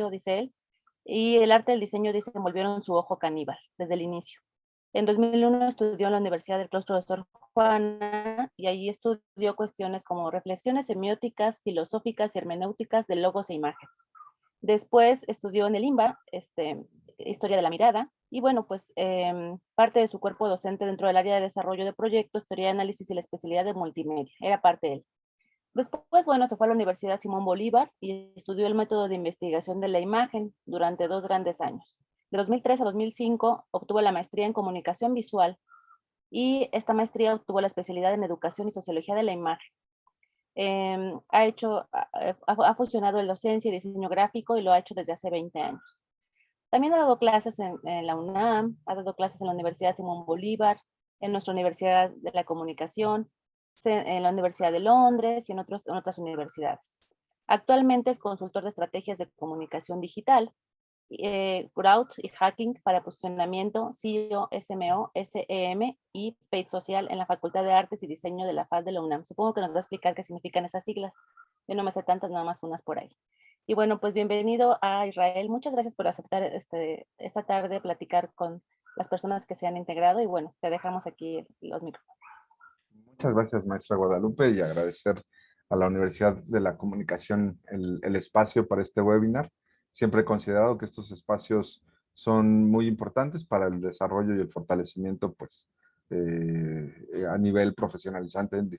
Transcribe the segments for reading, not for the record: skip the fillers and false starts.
dice él, y el arte del diseño, dice, envolvieron su ojo caníbal desde el inicio. En 2001 estudió en la Universidad del Claustro de Sor Juana y allí estudió cuestiones como reflexiones semióticas, filosóficas y hermenéuticas de logos e imagen. Después estudió en el IMBA, Historia de la Mirada, y bueno, pues parte de su cuerpo docente dentro del área de desarrollo de proyectos, teoría de análisis y la especialidad de multimedia, era parte de él. Después, bueno, se fue a la Universidad Simón Bolívar y estudió el método de investigación de la imagen durante 2 grandes años. De 2003 a 2005 obtuvo la maestría en comunicación visual y esta maestría obtuvo la especialidad en educación y sociología de la imagen. Ha fusionado en docencia y diseño gráfico y lo ha hecho desde hace 20 años. También ha dado clases en la UNAM, ha dado clases en la Universidad Simón Bolívar, en nuestra Universidad de la Comunicación, en la Universidad de Londres y en otras universidades. Actualmente es consultor de estrategias de comunicación digital, growth y hacking para posicionamiento, SEO, SMO, SEM y Paid Social en la Facultad de Artes y Diseño de la FAD de la UNAM. Supongo que nos va a explicar qué significan esas siglas. Yo no me sé tantas, nada más unas por ahí. Y bueno, pues bienvenido a Israel. Muchas gracias por aceptar esta tarde platicar con las personas que se han integrado y bueno, te dejamos aquí los micrófonos. Muchas gracias, maestra Guadalupe, y agradecer a la Universidad de la Comunicación el espacio para este webinar. Siempre he considerado que estos espacios son muy importantes para el desarrollo y el fortalecimiento, pues, a nivel profesionalizante en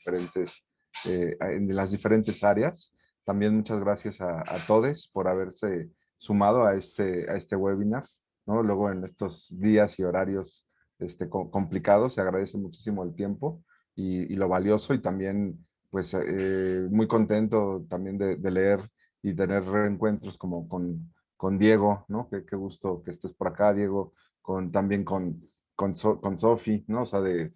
las diferentes áreas. También muchas gracias a todos por haberse sumado a este webinar, ¿no? Luego en estos días y horarios complicados, se agradece muchísimo el tiempo y lo valioso, y también pues muy contento también de leer y tener reencuentros como con Diego, ¿no? Qué gusto que estés por acá, Diego, también con Sofi, ¿no? O sea, de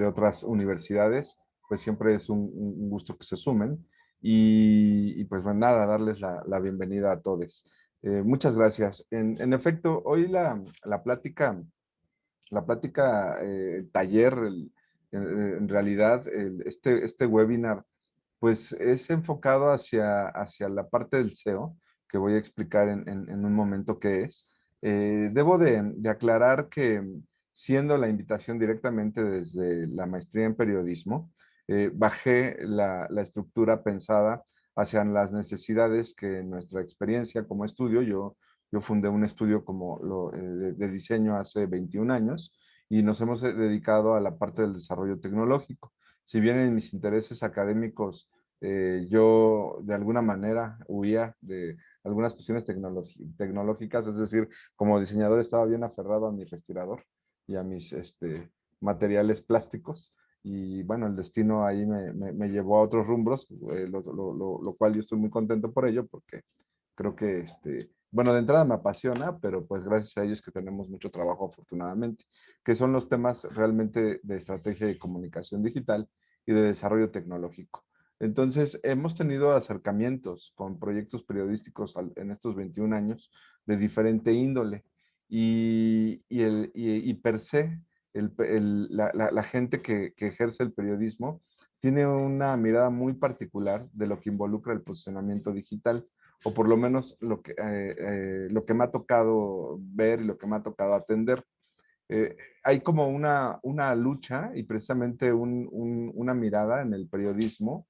otras universidades, pues siempre es un gusto que se sumen. Y pues bueno, nada, darles la bienvenida a todos. Muchas gracias. En efecto, hoy la plática taller, en realidad, este webinar, pues es enfocado hacia la parte del SEO, que voy a explicar en un momento qué es. Debo de aclarar que, siendo la invitación directamente desde la maestría en periodismo, bajé la estructura pensada hacia las necesidades que, en nuestra experiencia como estudio, yo fundé un estudio de diseño hace 21 años, y nos hemos dedicado a la parte del desarrollo tecnológico. Si bien en mis intereses académicos yo de alguna manera huía de algunas cuestiones tecnológicas, es decir, como diseñador estaba bien aferrado a mi respirador y a mis materiales plásticos, y bueno, el destino ahí me llevó a otros rumbros, lo cual yo estoy muy contento por ello, porque creo que, bueno, de entrada me apasiona, pero pues gracias a ellos que tenemos mucho trabajo, afortunadamente, que son los temas realmente de estrategia de comunicación digital y de desarrollo tecnológico. Entonces, hemos tenido acercamientos con proyectos periodísticos en estos 21 años de diferente índole, y per se, la gente que ejerce el periodismo tiene una mirada muy particular de lo que involucra el posicionamiento digital, o por lo menos lo que me ha tocado ver y lo que me ha tocado atender. Hay como una lucha y precisamente una mirada en el periodismo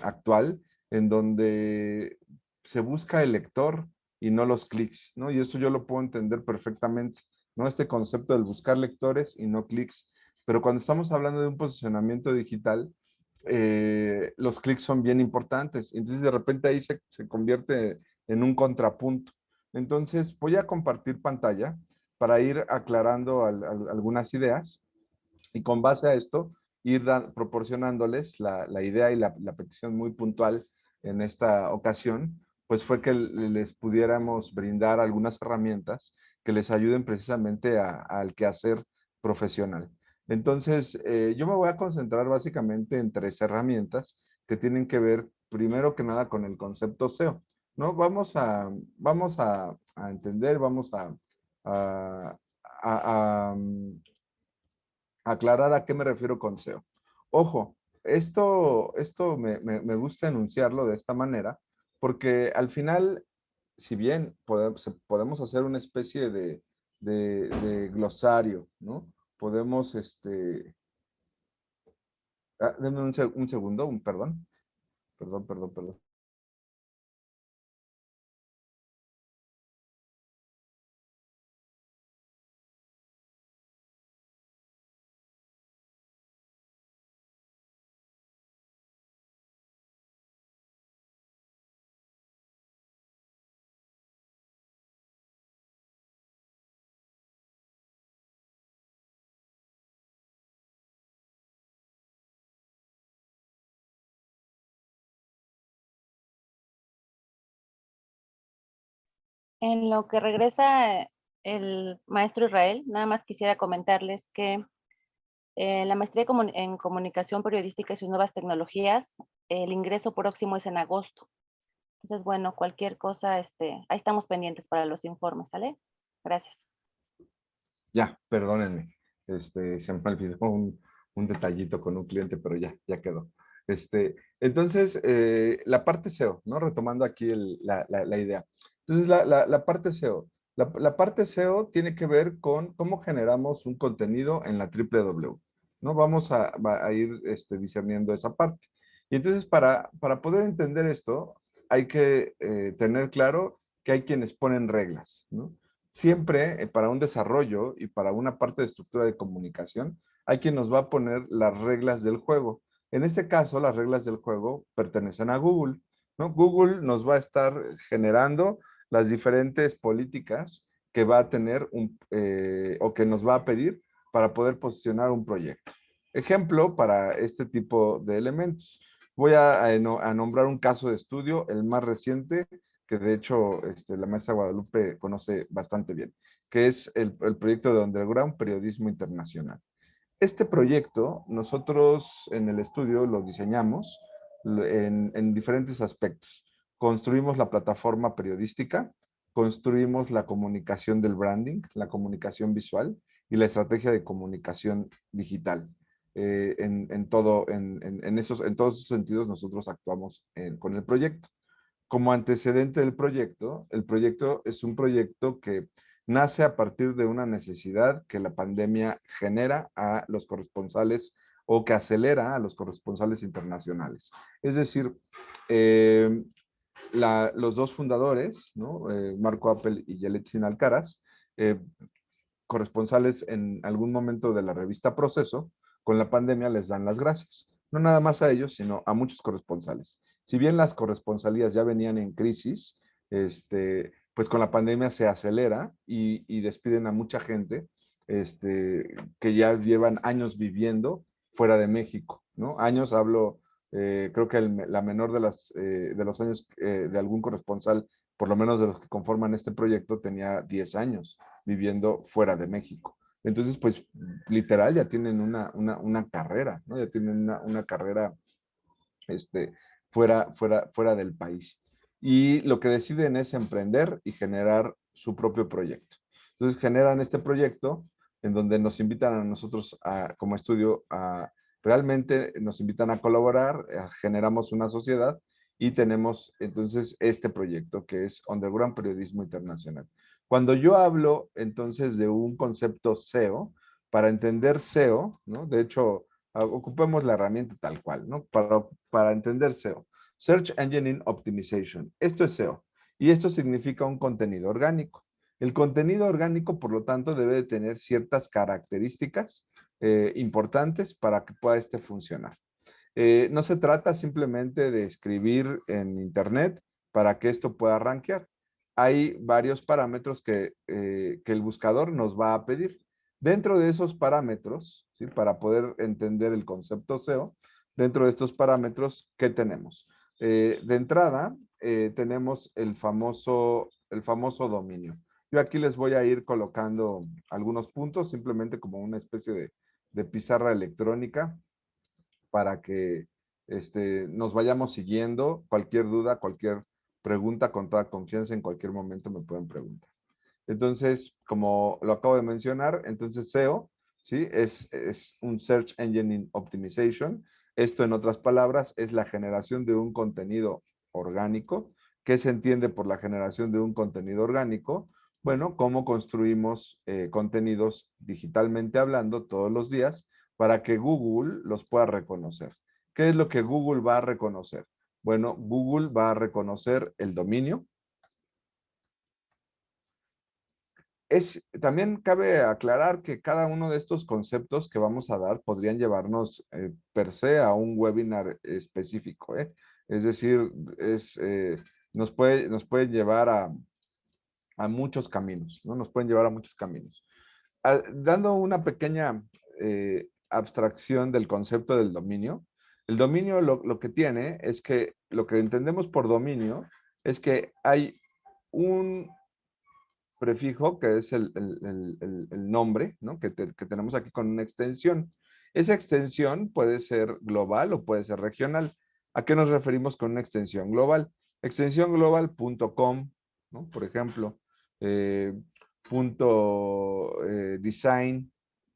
actual, en donde se busca el lector y no los clics, ¿no? Y eso yo lo puedo entender perfectamente, ¿no? Este concepto del buscar lectores y no clics. Pero cuando estamos hablando de un posicionamiento digital, los clics son bien importantes. Entonces, de repente ahí se convierte en un contrapunto. Entonces, voy a compartir pantalla para ir aclarando algunas ideas, y con base a esto ir proporcionándoles la idea y la petición muy puntual en esta ocasión, pues fue que les pudiéramos brindar algunas herramientas que les ayuden precisamente al quehacer profesional. Entonces, yo me voy a concentrar básicamente en 3 herramientas que tienen que ver, primero que nada, con el concepto SEO, ¿no? Vamos a entender, a, a, a, aclarar a qué me refiero con SEO. Ojo, esto me gusta enunciarlo de esta manera, porque al final si bien podemos hacer una especie de glosario, ¿no? Podemos, denme un segundo, perdón. En lo que regresa el maestro Israel, nada más quisiera comentarles que la maestría en comunicación periodística y sus nuevas tecnologías, el ingreso próximo es en agosto. Entonces, bueno, cualquier cosa, ahí estamos pendientes para los informes, ¿sale? Gracias. Ya, perdónenme. Se me olvidó un detallito con un cliente, pero ya quedó. Entonces, la parte SEO, ¿no? Retomando aquí la idea. Entonces, la parte SEO. La parte SEO tiene que ver con cómo generamos un contenido en la www, ¿no? Vamos a ir discerniendo esa parte. Y entonces, para poder entender esto, hay que tener claro que hay quienes ponen reglas, ¿no? Siempre para un desarrollo y para una parte de estructura de comunicación, hay quien nos va a poner las reglas del juego. En este caso, las reglas del juego pertenecen a Google, ¿no? Google nos va a estar generando las diferentes políticas que va a tener o que nos va a pedir para poder posicionar un proyecto. Ejemplo para este tipo de elementos. Voy a nombrar un caso de estudio, el más reciente, que de hecho la maestra Guadalupe conoce bastante bien, que es el proyecto de Underground Periodismo Internacional. Este proyecto nosotros en el estudio lo diseñamos en diferentes aspectos. Construimos la plataforma periodística, construimos la comunicación del branding, la comunicación visual y la estrategia de comunicación digital. En todos esos sentidos nosotros actuamos con el proyecto. Como antecedente del proyecto, el proyecto es un proyecto que nace a partir de una necesidad que la pandemia genera a los corresponsales o que acelera a los corresponsales internacionales. Es decir, eh, los dos fundadores, ¿no? Marco Appel y Yeltsin Alcaraz, eh, corresponsales en algún momento de la revista Proceso, con la pandemia les dan las gracias. No nada más a ellos, sino a muchos corresponsales. Si bien las corresponsalías ya venían en crisis, pues con la pandemia se acelera y despiden a mucha gente que ya llevan años viviendo fuera de México, ¿no? Años hablo, creo que la menor de los años de algún corresponsal, por lo menos de los que conforman este proyecto, tenía 10 años viviendo fuera de México. Entonces, pues, literal, ya tienen una carrera, ¿no? Ya tienen una carrera fuera del país. Y lo que deciden es emprender y generar su propio proyecto. Entonces, generan este proyecto en donde nos invitan a nosotros como estudio realmente nos invitan a colaborar, generamos una sociedad y tenemos entonces este proyecto que es Underground Periodismo Internacional. Cuando yo hablo entonces de un concepto SEO, para entender SEO, ¿no? De hecho, ocupemos la herramienta tal cual, ¿no? Para entender SEO. Search Engine Optimization. Esto es SEO. Y esto significa un contenido orgánico. El contenido orgánico, por lo tanto, debe de tener ciertas características importantes para que pueda funcionar. No se trata simplemente de escribir en Internet para que esto pueda rankear. Hay varios parámetros que el buscador nos va a pedir. Dentro de esos parámetros, ¿sí? Para poder entender el concepto SEO, dentro de estos parámetros, ¿qué tenemos? De entrada, tenemos el famoso dominio. Yo aquí les voy a ir colocando algunos puntos, simplemente como una especie de pizarra electrónica para que nos vayamos siguiendo. Cualquier duda, cualquier pregunta, con toda confianza, en cualquier momento me pueden preguntar. Entonces, como lo acabo de mencionar, entonces SEO, ¿sí? Es un Search Engine Optimization. Esto, en otras palabras, es la generación de un contenido orgánico ¿Qué se entiende por la generación de un contenido orgánico? Bueno, cómo construimos contenidos digitalmente hablando todos los días para que Google los pueda reconocer. ¿Qué es lo que Google va a reconocer? Bueno, Google va a reconocer el dominio. También cabe aclarar que cada uno de estos conceptos que vamos a dar podrían llevarnos per se a un webinar específico, ¿eh? Es decir, nos puede llevar a muchos caminos, ¿no? Nos pueden llevar a muchos caminos. Dando una pequeña abstracción del concepto del dominio, el dominio lo que tiene es que lo que entendemos por dominio es que hay un prefijo, que es el nombre, ¿no? Que tenemos aquí con una extensión. Esa extensión puede ser global o puede ser regional. ¿A qué nos referimos con una extensión global? Extensión global.com, ¿no? Por ejemplo, design,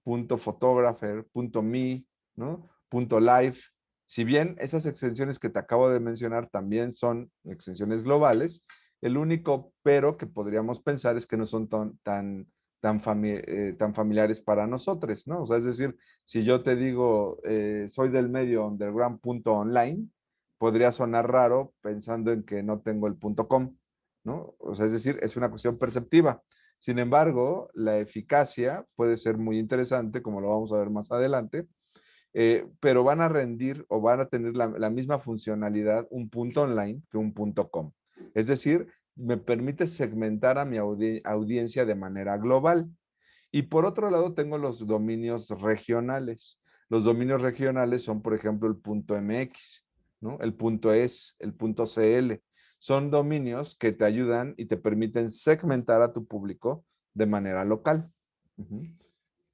photographer, me, ¿no? Live. Si bien esas extensiones que te acabo de mencionar también son extensiones globales, el único pero que podríamos pensar es que no son tan familiares para nosotros, ¿no? O sea, es decir, si yo te digo, soy del medio underground.online, podría sonar raro pensando en que no tengo el .com, ¿no? O sea, es decir, es una cuestión perceptiva. Sin embargo, la eficacia puede ser muy interesante, como lo vamos a ver más adelante, pero van a rendir o van a tener la misma funcionalidad un punto online que un punto com. Es decir, me permite segmentar a mi audiencia de manera global. Y por otro lado, tengo los dominios regionales. Los dominios regionales son, por ejemplo, el punto .mx, ¿no? El punto .es, el punto .cl. Son dominios que te ayudan y te permiten segmentar a tu público de manera local.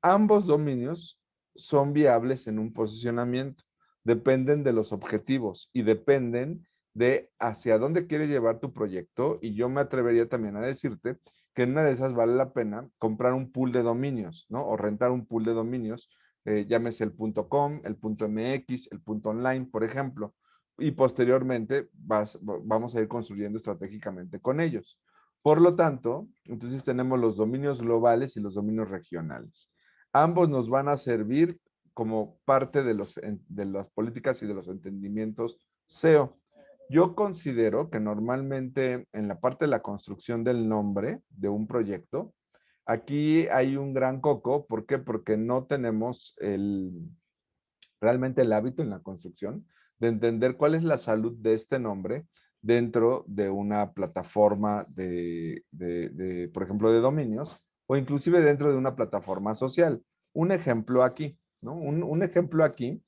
Ambos dominios son viables en un posicionamiento. Dependen de los objetivos y dependen de hacia dónde quieres llevar tu proyecto. Y yo me atrevería también a decirte que en una de esas vale la pena comprar un pool de dominios, ¿no? O rentar un pool de dominios, llámese el .com, el .mx, el .online, por ejemplo. Y posteriormente vamos a ir construyendo estratégicamente con ellos. Por lo tanto, entonces tenemos los dominios globales y los dominios regionales. Ambos nos van a servir como parte de las políticas y de los entendimientos SEO. Yo considero que normalmente en la parte de la construcción del nombre de un proyecto, aquí hay un gran coco. ¿Por qué? Porque no tenemos realmente el hábito en la construcción de entender cuál es la salud de este nombre dentro de una plataforma por ejemplo, de dominios, o inclusive dentro de una plataforma social. Un ejemplo aquí, ¿no? Un ejemplo aquí,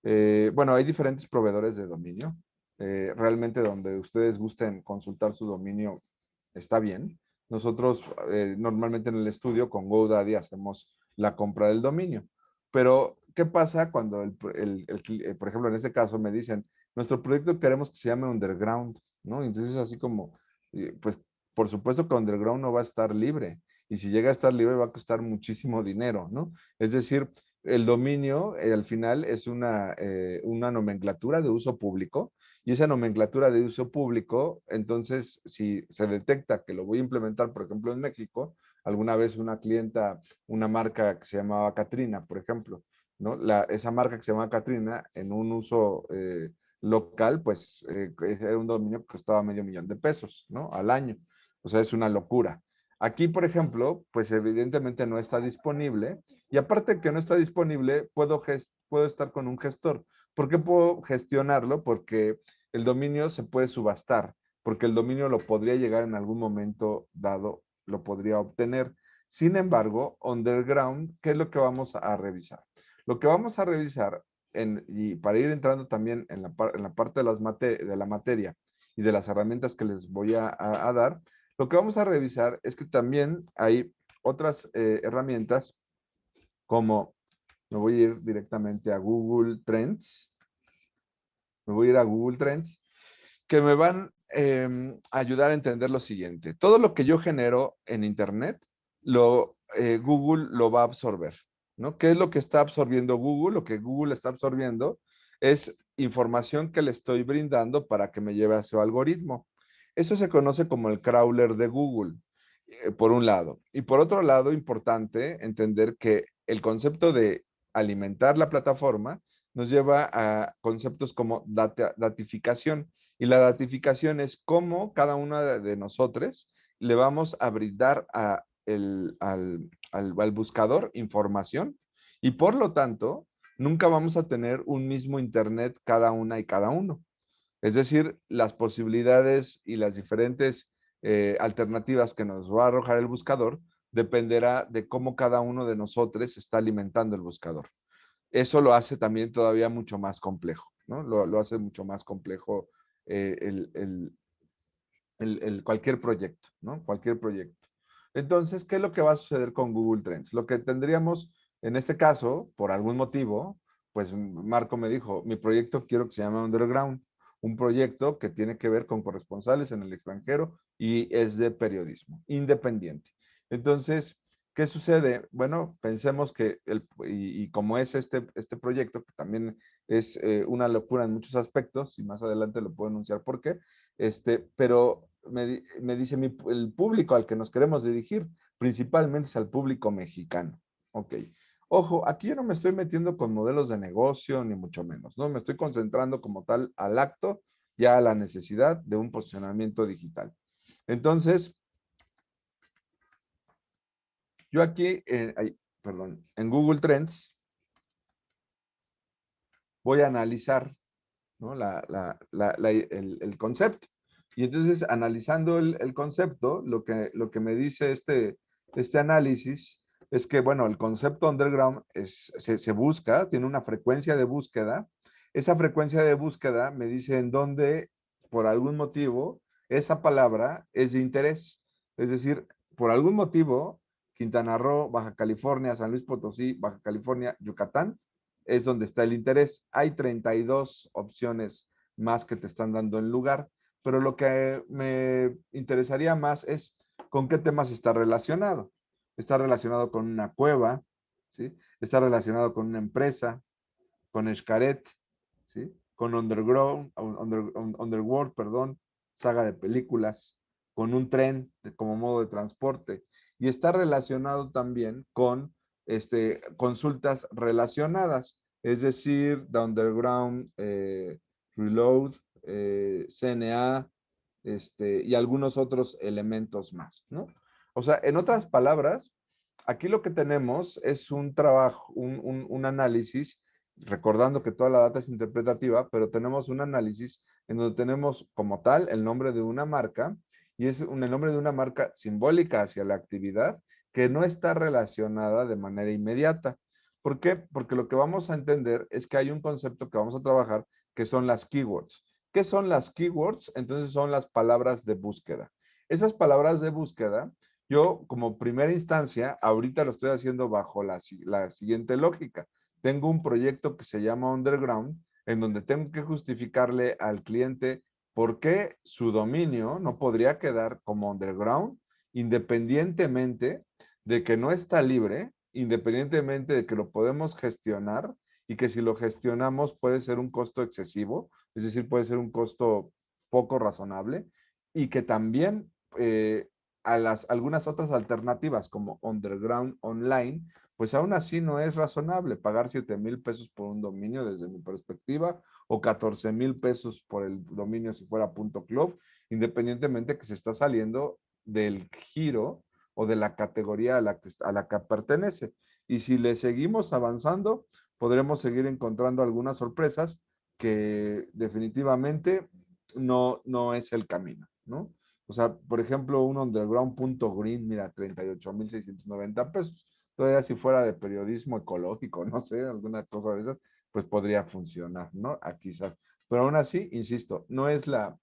bueno, hay diferentes proveedores de dominio. Realmente donde ustedes gusten consultar su dominio está bien. Nosotros normalmente en el estudio con GoDaddy hacemos la compra del dominio. Pero, ¿qué pasa cuando, por ejemplo, en este caso me dicen, nuestro proyecto queremos que se llame Underground, ¿no? Entonces, así como, pues, por supuesto que Underground no va a estar libre. Y si llega a estar libre, va a costar muchísimo dinero, ¿no? Es decir, el dominio, al final, es una nomenclatura de uso público. Y esa nomenclatura de uso público, entonces, si se detecta que lo voy a implementar, por ejemplo, en México, alguna vez una clienta, una marca que se llamaba Catrina, por ejemplo, ¿no? Esa marca que se llamaba Catrina, en un uso local, pues era un dominio que costaba $500,000, ¿no? Al año. O sea, es una locura. Aquí, por ejemplo, pues evidentemente no está disponible. Y aparte que no está disponible, puedo estar con un gestor. ¿Por qué puedo gestionarlo? Porque el dominio se puede subastar, porque el dominio lo podría llegar en algún momento dado, lo podría obtener. Sin embargo, Underground, ¿qué es lo que vamos a revisar? Lo que vamos a revisar, y para ir entrando también en la parte de la materia y de las herramientas que les voy a dar, lo que vamos a revisar es que también hay otras herramientas como, me voy a ir directamente a Google Trends, me voy a ir a Google Trends, que me van a ayudar a entender lo siguiente. Todo lo que yo genero en Internet, Google lo va a absorber, ¿no? ¿Qué es lo que está absorbiendo Google? Lo que Google está absorbiendo es información que le estoy brindando para que me lleve a su algoritmo. Eso se conoce como el crawler de Google, por un lado. Y por otro lado, importante entender que el concepto de alimentar la plataforma nos lleva a conceptos como datificación. Y la datificación es cómo cada una de nosotros le vamos a brindar al buscador información y por lo tanto nunca vamos a tener un mismo internet cada una y cada uno. Es decir, las posibilidades y las diferentes alternativas que nos va a arrojar el buscador dependerá de cómo cada uno de nosotros está alimentando el buscador. Eso lo hace también todavía mucho más complejo, ¿no? Lo hace mucho más complejo eh, el, el, cualquier proyecto, ¿no? Cualquier proyecto. Entonces, ¿qué es lo que va a suceder con Google Trends? Lo que tendríamos, en este caso, por algún motivo, pues Marco me dijo, mi proyecto quiero que se llame Underground, un proyecto que tiene que ver con corresponsales en el extranjero y es de periodismo independiente. Entonces, ¿qué sucede? Bueno, pensemos que, y como es este proyecto, que también es una locura en muchos aspectos, y más adelante lo puedo anunciar por qué, pero me dice el público al que nos queremos dirigir, principalmente es al público mexicano. Ok. Ojo, aquí yo no me estoy metiendo con modelos de negocio, ni mucho menos, ¿no? Me estoy concentrando como tal al acto, ya a la necesidad de un posicionamiento digital. Entonces, yo aquí, perdón, en Google Trends, voy a analizar, ¿no? El concepto. Y entonces, analizando el concepto, lo que me dice este análisis es que, bueno, el concepto underground se busca, tiene una frecuencia de búsqueda. Esa frecuencia de búsqueda me dice en dónde, por algún motivo, esa palabra es de interés. Es decir, por algún motivo, Quintana Roo, Baja California, San Luis Potosí, Baja California, Yucatán, es donde está el interés. Hay 32 opciones más que te están dando en lugar, pero lo que me interesaría más es con qué temas está relacionado. Está relacionado con una cueva, ¿sí? Está relacionado con una empresa, con Xcaret, ¿sí? Con Underworld, perdón, saga de películas, con un tren como modo de transporte. Y está relacionado también con consultas relacionadas, es decir, The Underground, Reload, CNA, y algunos otros elementos más, ¿no? O sea, en otras palabras, aquí lo que tenemos es un trabajo, un análisis, recordando que toda la data es interpretativa, pero tenemos un análisis en donde tenemos como tal el nombre de una marca y es el nombre de una marca simbólica hacia la actividad que no está relacionada de manera inmediata. ¿Por qué? Porque lo que vamos a entender es que hay un concepto que vamos a trabajar que son las keywords. ¿Qué son las keywords? Entonces son las palabras de búsqueda. Esas palabras de búsqueda, yo como primera instancia, ahorita lo estoy haciendo bajo la siguiente lógica. Tengo un proyecto que se llama Underground, en donde tengo que justificarle al cliente por qué su dominio no podría quedar como Underground, independientemente de que no está libre, independientemente de que lo podemos gestionar y que si lo gestionamos puede ser un costo excesivo, es decir, puede ser un costo poco razonable y que también algunas otras alternativas como Underground Online, pues aún así no es razonable pagar 7,000 pesos por un dominio desde mi perspectiva o 14,000 pesos por el dominio si fuera .club, independientemente que se está saliendo del giro o de la categoría a la que pertenece. Y si le seguimos avanzando, podremos seguir encontrando algunas sorpresas que definitivamente no es el camino, ¿no? O sea, por ejemplo, un underground.green, mira, 38,690 pesos. Todavía si fuera de periodismo ecológico, no sé, alguna cosa de esas, pues podría funcionar, ¿no? Quizás. Pero aún así, insisto, no es la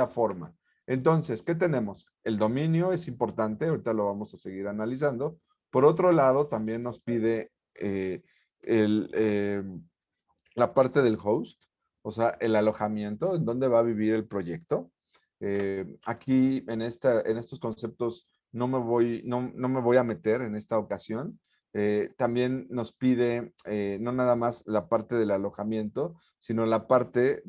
forma. Entonces, ¿qué tenemos? El dominio es importante, ahorita lo vamos a seguir analizando. Por otro lado, también nos pide el, la parte del host, o sea, el alojamiento, en dónde va a vivir el proyecto. Aquí en estos conceptos no me voy a meter en esta ocasión. También nos pide no nada más la parte del alojamiento, sino la parte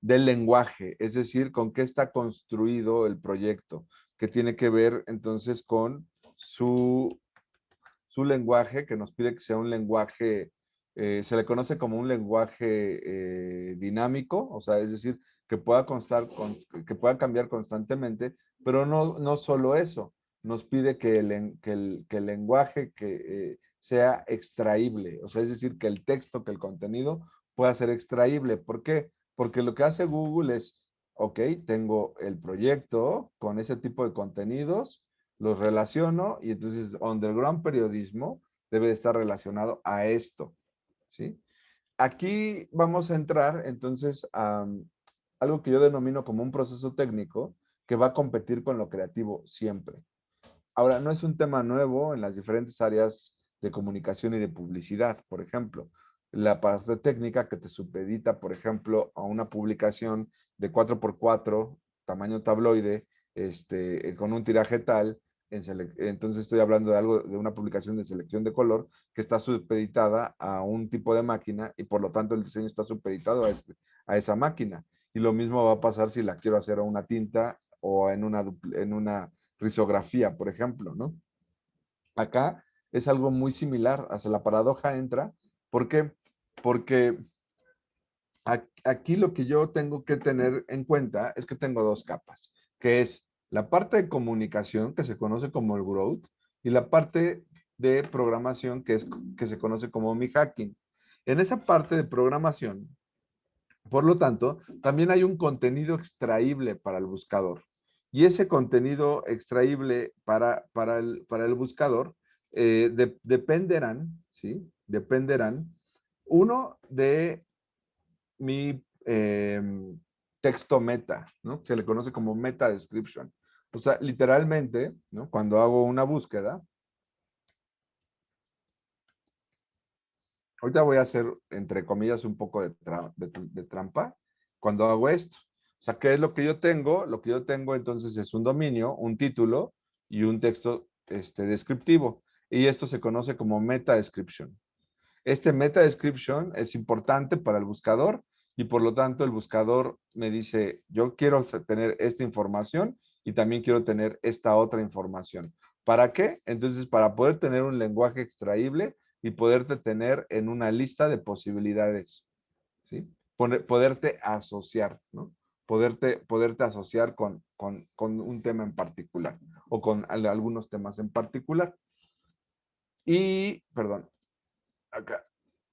del lenguaje, es decir, con qué está construido el proyecto, que tiene que ver entonces con su lenguaje, que nos pide que sea un lenguaje, se le conoce como un lenguaje dinámico, o sea, es decir, que pueda que pueda cambiar constantemente, pero no solo eso, nos pide que que el lenguaje sea extraíble, o sea, es decir, que el texto, que el contenido pueda ser extraíble. ¿Por qué? Porque lo que hace Google es, ok, tengo el proyecto con ese tipo de contenidos, los relaciono y entonces underground periodismo debe de estar relacionado a esto, ¿sí? Aquí vamos a entrar entonces a algo que yo denomino como un proceso técnico que va a competir con lo creativo siempre. Ahora, no es un tema nuevo en las diferentes áreas de comunicación y de publicidad, por ejemplo. La parte técnica que te supedita, por ejemplo, a una publicación de 4x4, tamaño tabloide, con un tiraje tal, entonces estoy hablando de algo, de una publicación de selección de color que está supeditada a un tipo de máquina y por lo tanto el diseño está supeditado a esa máquina. Y lo mismo va a pasar si la quiero hacer a una tinta o en una risografía, por ejemplo, ¿no? Acá es algo muy similar, hasta la paradoja entra. ¿Por qué? Porque aquí lo que yo tengo que tener en cuenta es que tengo dos capas, que es la parte de comunicación, que se conoce como el growth, y la parte de programación, que se conoce como mi hacking. En esa parte de programación, por lo tanto, también hay un contenido extraíble para el buscador. Y ese contenido extraíble para el buscador dependerán, ¿sí? Dependerán, uno, de mi texto meta, ¿no? Se le conoce como meta description. O sea, literalmente, ¿no? Cuando hago una búsqueda, ahorita voy a hacer, entre comillas, un poco de trampa cuando hago esto. O sea, ¿qué es lo que yo tengo? Lo que yo tengo entonces es un dominio, un título y un texto descriptivo. Y esto se conoce como meta description. Este meta description es importante para el buscador y por lo tanto el buscador me dice, yo quiero tener esta información y también quiero tener esta otra información. ¿Para qué? Entonces, para poder tener un lenguaje extraíble y poderte tener en una lista de posibilidades, ¿sí? Poderte asociar, ¿no? Poderte asociar con un tema en particular o con algunos temas en particular. Y, perdón, acá.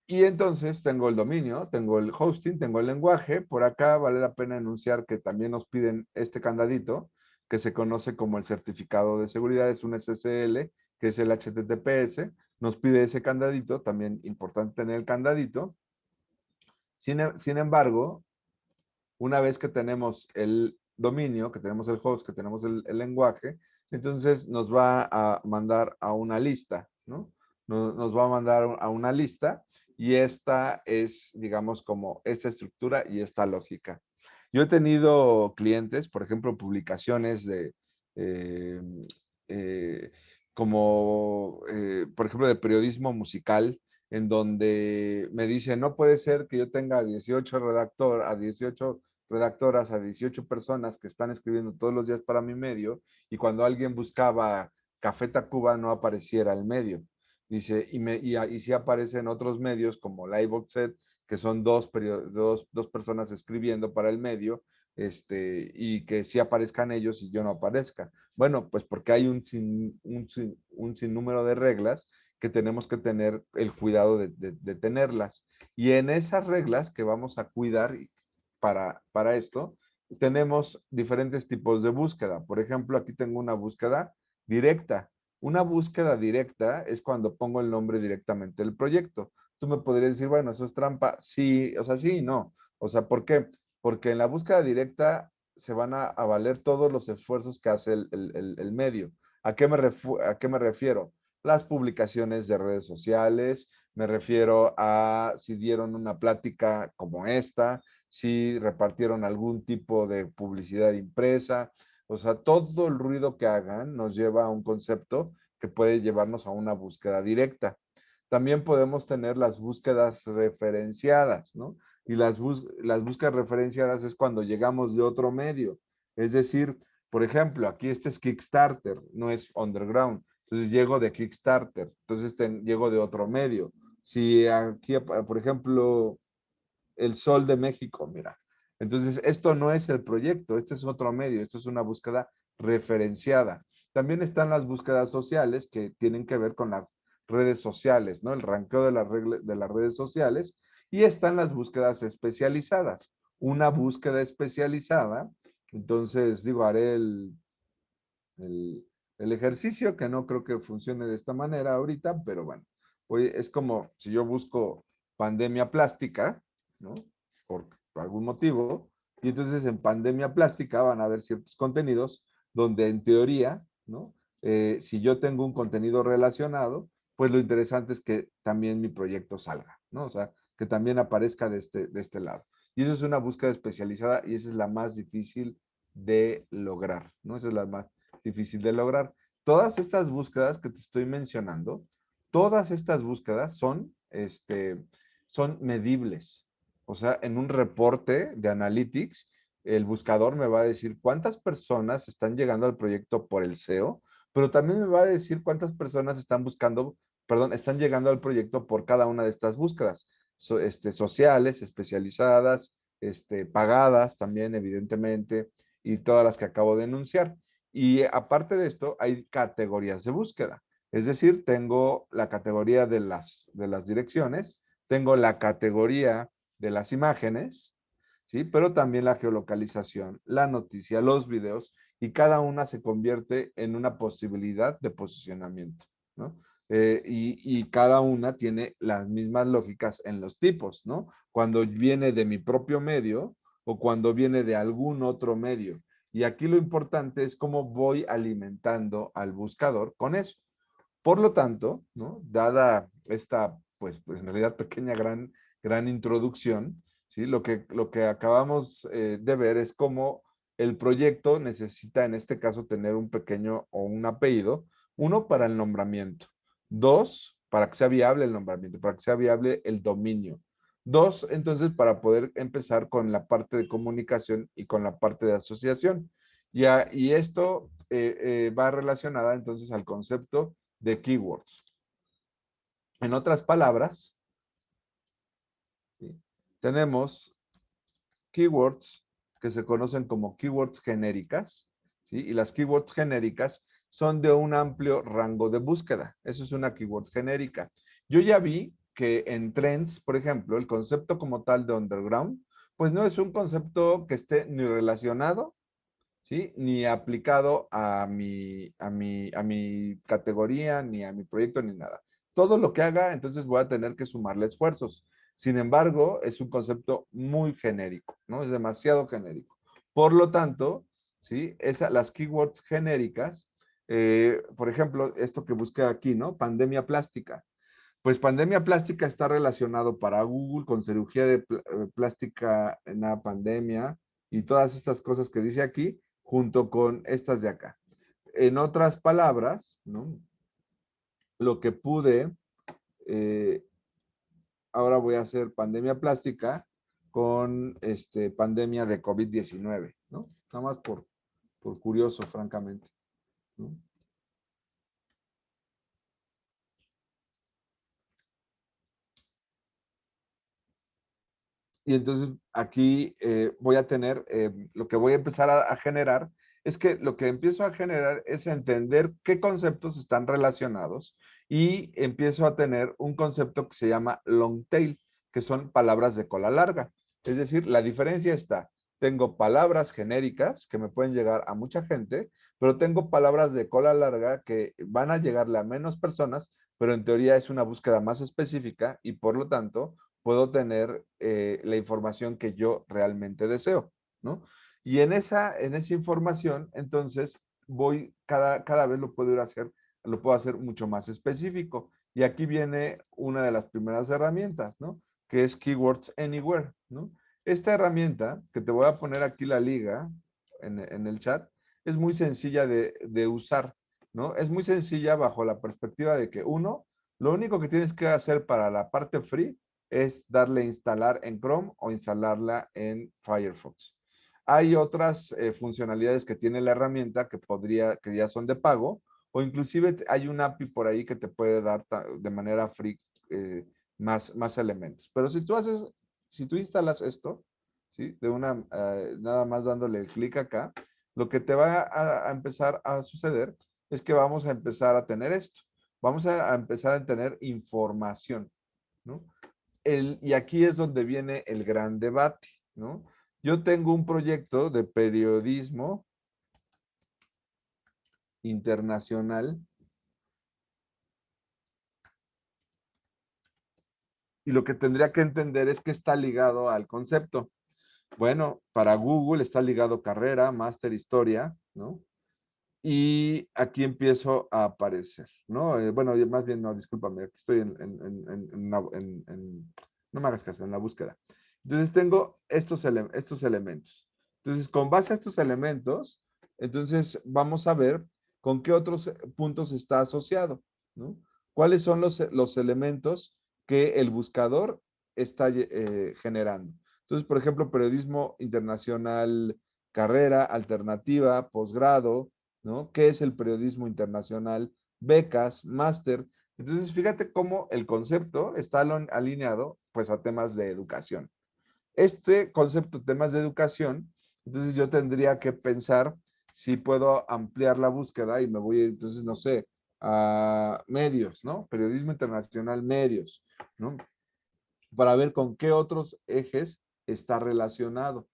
Y entonces tengo el dominio, tengo el hosting, tengo el lenguaje. Por acá vale la pena anunciar que también nos piden este candadito, que se conoce como el certificado de seguridad, es un SSL, que es el HTTPS. Nos pide ese candadito, también importante tener el candadito. Sin embargo, una vez que tenemos el dominio, que tenemos el host, que tenemos el lenguaje, entonces nos va a mandar a una lista, ¿no? Nos va a mandar a una lista y esta es, digamos, como esta estructura y esta lógica. Yo he tenido clientes, por ejemplo, publicaciones eh, eh, por ejemplo, de periodismo musical, en donde me dicen, no puede ser que yo tenga 18 redactoras, a 18 personas que están escribiendo todos los días para mi medio, y cuando alguien buscaba Café Tacuba no apareciera el medio. Dice, y sí aparecen otros medios como Liveboxet, que son dos personas escribiendo para el medio, y que sí aparezcan ellos y yo no aparezca. Bueno, pues porque hay un sinnúmero de reglas que tenemos que tener el cuidado de tenerlas. Y en esas reglas que vamos a cuidar para esto, tenemos diferentes tipos de búsqueda. Por ejemplo, aquí tengo una búsqueda directa. Una búsqueda directa es cuando pongo el nombre directamente del proyecto. Tú me podrías decir, bueno, eso es trampa. Sí, o sea, sí y no. O sea, ¿por qué? Porque en la búsqueda directa se van a valer todos los esfuerzos que hace el medio. ¿A qué me refiero? Las publicaciones de redes sociales, me refiero a si dieron una plática como esta, si repartieron algún tipo de publicidad impresa. O sea, todo el ruido que hagan nos lleva a un concepto que puede llevarnos a una búsqueda directa. También podemos tener las búsquedas referenciadas, ¿no? Y las búsquedas referenciadas es cuando llegamos de otro medio. Es decir, por ejemplo, aquí este es Kickstarter, no es Underground. Entonces llego de Kickstarter, entonces llego de otro medio. Si aquí, por ejemplo, el Sol de México, mira. Entonces, esto no es el proyecto, este es otro medio, esto es una búsqueda referenciada. También están las búsquedas sociales que tienen que ver con las redes sociales, ¿no? El ranqueo de las redes sociales. Y están las búsquedas especializadas. Una búsqueda especializada, entonces digo, haré el, el ejercicio, que no creo que funcione de esta manera ahorita, pero bueno, hoy es como si yo busco pandemia plástica, ¿no? Por algún motivo, y entonces en pandemia plástica van a haber ciertos contenidos donde en teoría, ¿no? Si yo tengo un contenido relacionado, pues lo interesante es que también mi proyecto salga, ¿no? O sea, que también aparezca de este lado. Y eso es una búsqueda especializada y esa es la más difícil de lograr, ¿no? Esa es la más difícil de lograr. Todas estas búsquedas que te estoy mencionando, todas estas búsquedas son medibles. O sea, en un reporte de Analytics, el buscador me va a decir cuántas personas están llegando al proyecto por el SEO, pero también me va a decir cuántas personas están buscando, perdón, están llegando al proyecto por cada una de estas búsquedas, sociales, especializadas, pagadas también, evidentemente, y todas las que acabo de enunciar. Y aparte de esto, hay categorías de búsqueda. Es decir, tengo la categoría de las direcciones, tengo la categoría de las imágenes, ¿sí? Pero también la geolocalización, la noticia, los videos, y cada una se convierte en una posibilidad de posicionamiento, ¿no? Y cada una tiene las mismas lógicas en los tipos, ¿no? Cuando viene de mi propio medio o cuando viene de algún otro medio. Y aquí lo importante es cómo voy alimentando al buscador con eso. Por lo tanto, ¿no? Dada esta, pues en realidad pequeña, gran introducción, ¿sí? Lo que acabamos de ver es cómo el proyecto necesita, en este caso, tener un pequeño o un apellido. Uno, para el nombramiento. Dos, para que sea viable el nombramiento, para que sea viable el dominio. Dos, entonces, para poder empezar con la parte de comunicación y con la parte de asociación. Y esto va relacionada entonces al concepto de keywords. En otras palabras, ¿sí? Tenemos keywords que se conocen como keywords genéricas, ¿sí? Y las keywords genéricas son de un amplio rango de búsqueda. Eso es una keyword genérica. Yo ya vi que en Trends, por ejemplo, el concepto como tal de underground, pues no es un concepto que esté ni relacionado, ¿sí? Ni aplicado a mi categoría, ni a mi proyecto, ni nada. Todo lo que haga, entonces voy a tener que sumarle esfuerzos. Sin embargo, es un concepto muy genérico, ¿no? Es demasiado genérico. Por lo tanto, ¿sí? Las keywords genéricas, por ejemplo, esto que busqué aquí, ¿no? Pandemia plástica. Pues pandemia plástica está relacionado para Google con cirugía de plástica en la pandemia y todas estas cosas que dice aquí, junto con estas de acá. En otras palabras, ¿no? Lo que pude, eh, ahora voy a hacer pandemia plástica con pandemia de COVID-19, ¿no? Nada más por curioso, francamente, ¿no? Y entonces aquí voy a tener, lo que voy a empezar a generar es que lo que empiezo a generar es entender qué conceptos están relacionados y empiezo a tener un concepto que se llama long tail, que son palabras de cola larga. Es decir, la diferencia está, tengo palabras genéricas que me pueden llegar a mucha gente, pero tengo palabras de cola larga que van a llegarle a menos personas, pero en teoría es una búsqueda más específica y por lo tanto puedo tener la información que yo realmente deseo, ¿no? Y en esa información, entonces, cada vez lo puedo hacer mucho más específico. Y aquí viene una de las primeras herramientas, ¿no? Que es Keywords Anywhere, ¿no? Esta herramienta, que te voy a poner aquí la liga en el chat, es muy sencilla de usar, ¿no? Es muy sencilla bajo la perspectiva de que uno, lo único que tienes que hacer para la parte free es darle instalar en Chrome o instalarla en Firefox. Hay otras funcionalidades que tiene la herramienta que ya son de pago, o inclusive hay una API por ahí que te puede dar de manera free más elementos. Pero si tú instalas esto, ¿sí? Nada más dándole clic acá, lo que te va a empezar a suceder es que vamos a empezar a tener esto. Vamos a empezar a tener información, ¿no? Y aquí es donde viene el gran debate, ¿no? Yo tengo un proyecto de periodismo internacional y lo que tendría que entender es que está ligado al concepto. Bueno, para Google está ligado carrera, máster, historia, ¿no? Y aquí empiezo a aparecer, ¿no? Bueno, más bien, no, discúlpame, aquí estoy no me hagas caso, en la búsqueda. Entonces tengo estos elementos. Entonces, con base a estos elementos, entonces vamos a ver con qué otros puntos está asociado, ¿no? ¿Cuáles son los elementos que el buscador está generando? Entonces, por ejemplo, periodismo internacional, carrera, alternativa, posgrado, ¿no? ¿Qué es el periodismo internacional? Becas, máster. Entonces, fíjate cómo el concepto está alineado pues a temas de educación. Este concepto, temas de educación, entonces yo tendría que pensar si puedo ampliar la búsqueda y me voy, entonces, no sé, a medios, ¿no? Periodismo internacional, medios, ¿no? Para ver con qué otros ejes está relacionado,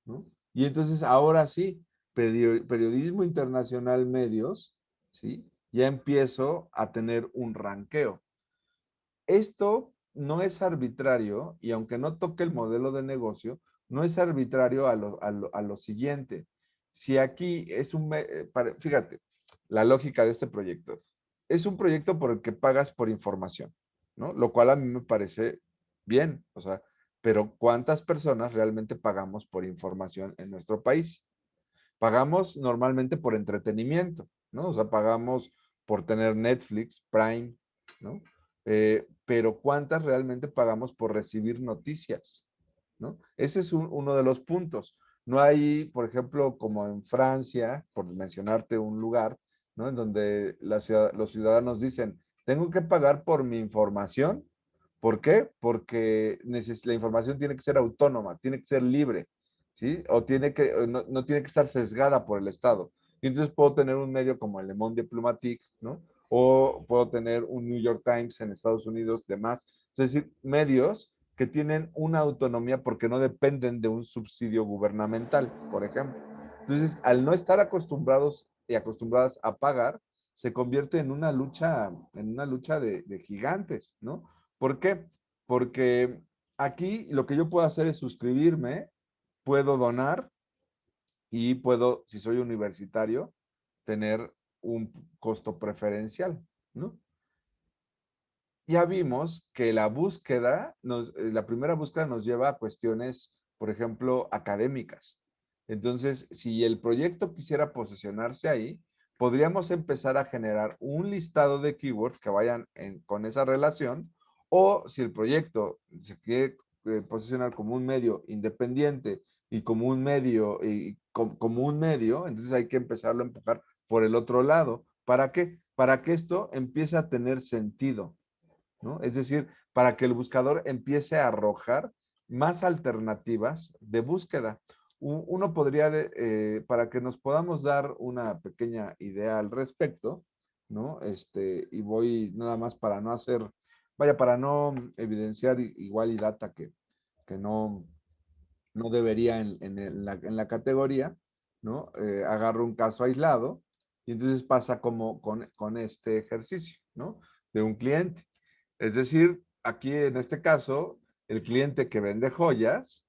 ¿no? Y entonces ahora sí, periodismo internacional medios, ¿sí? Ya empiezo a tener un ranqueo. Esto no es arbitrario y aunque no toque el modelo de negocio, no es arbitrario a lo siguiente. Si aquí es fíjate, la lógica de este proyecto. Es un proyecto por el que pagas por información, ¿no? Lo cual a mí me parece bien, o sea, pero ¿cuántas personas realmente pagamos por información en nuestro país? Pagamos normalmente por entretenimiento, ¿no? O sea, pagamos por tener Netflix, Prime, ¿no? Pero ¿cuántas realmente pagamos por recibir noticias? ¿No? Ese es uno de los puntos. No hay, por ejemplo, como en Francia, por mencionarte un lugar, ¿no? En donde los ciudadanos dicen, tengo que pagar por mi información. ¿Por qué? Porque la información tiene que ser autónoma, tiene que ser libre, ¿sí? No tiene que estar sesgada por el Estado. Y entonces puedo tener un medio como el Le Monde Diplomatique, ¿no? O puedo tener un New York Times en Estados Unidos, demás. Es decir, medios que tienen una autonomía porque no dependen de un subsidio gubernamental, por ejemplo. Entonces, al no estar acostumbrados y acostumbradas a pagar, se convierte en una lucha de gigantes, ¿no? ¿Por qué? Porque aquí lo que yo puedo hacer es suscribirme, puedo donar y puedo, si soy universitario, tener un costo preferencial, ¿no? Ya vimos que la primera búsqueda nos lleva a cuestiones, por ejemplo, académicas. Entonces, si el proyecto quisiera posicionarse ahí, podríamos empezar a generar un listado de keywords que vayan con esa relación, o si el proyecto se quiere posicionar como un medio independiente y como como un medio, entonces hay que empezarlo a empujar por el otro lado. ¿Para qué? Para que esto empiece a tener sentido, ¿no? Es decir, para que el buscador empiece a arrojar más alternativas de búsqueda. Uno podría, para que nos podamos dar una pequeña idea al respecto, ¿no? Y voy nada más para no hacer, vaya, para no evidenciar igual y data que no debería en la categoría, ¿no? Agarro un caso aislado y entonces pasa como con este ejercicio, ¿no? De un cliente. Es decir, aquí en este caso, el cliente que vende joyas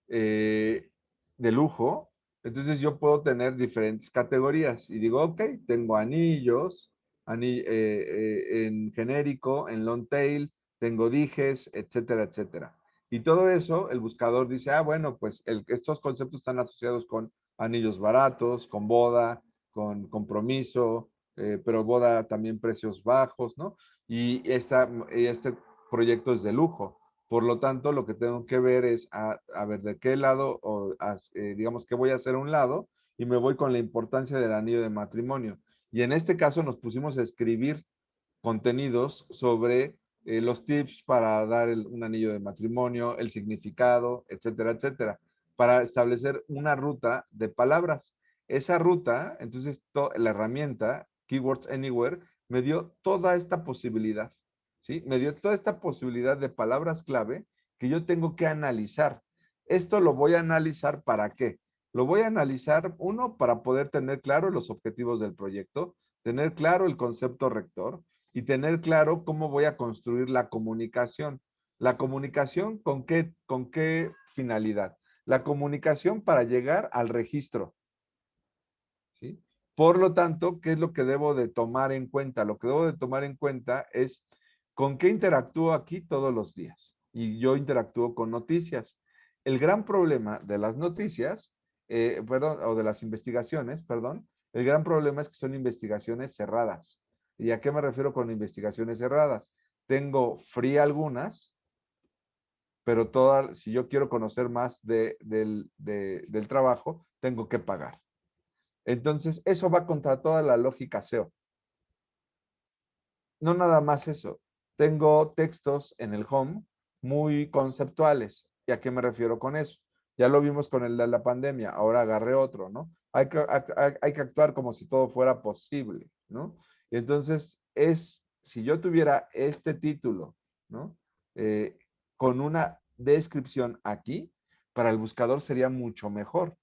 eh, de lujo, entonces yo puedo tener diferentes categorías y digo, ok, tengo anillos, en genérico, en long tail, tengo dijes, etcétera, etcétera. Y todo eso, el buscador dice, ah, bueno, pues estos conceptos están asociados con anillos baratos, con boda, con compromiso, pero boda también precios bajos, ¿no? Y este proyecto es de lujo. Por lo tanto, lo que tengo que ver es a ver de qué lado, digamos que voy a hacer a un lado, y me voy con la importancia del anillo de matrimonio. Y en este caso nos pusimos a escribir contenidos sobre los tips para dar un anillo de matrimonio, el significado, etcétera, etcétera, para establecer una ruta de palabras. Esa ruta, entonces, la herramienta Keywords Anywhere me dio toda esta posibilidad, ¿sí? Me dio toda esta posibilidad de palabras clave que yo tengo que analizar. Esto lo voy a analizar ¿para qué? Lo voy a analizar, uno, para poder tener claro los objetivos del proyecto, tener claro el concepto rector, y tener claro cómo voy a construir la comunicación. La comunicación, con qué finalidad? La comunicación para llegar al registro, ¿sí? Por lo tanto, ¿qué es lo que debo de tomar en cuenta? Lo que debo de tomar en cuenta es con qué interactúo aquí todos los días. Y yo interactúo con noticias. El gran problema de las noticias, perdón, o de las investigaciones, perdón, el gran problema es que son investigaciones cerradas. ¿Y a qué me refiero con investigaciones cerradas? Tengo free algunas, pero todas, si yo quiero conocer más del trabajo, tengo que pagar. Entonces, eso va contra toda la lógica SEO. No nada más eso. Tengo textos en el home muy conceptuales. ¿Y a qué me refiero con eso? Ya lo vimos con el de la pandemia, ahora agarré otro, ¿no? Hay que actuar como si todo fuera posible, ¿no? Y entonces, si yo tuviera este título, ¿no? Eh, con una descripción aquí, para el buscador sería mucho mejor.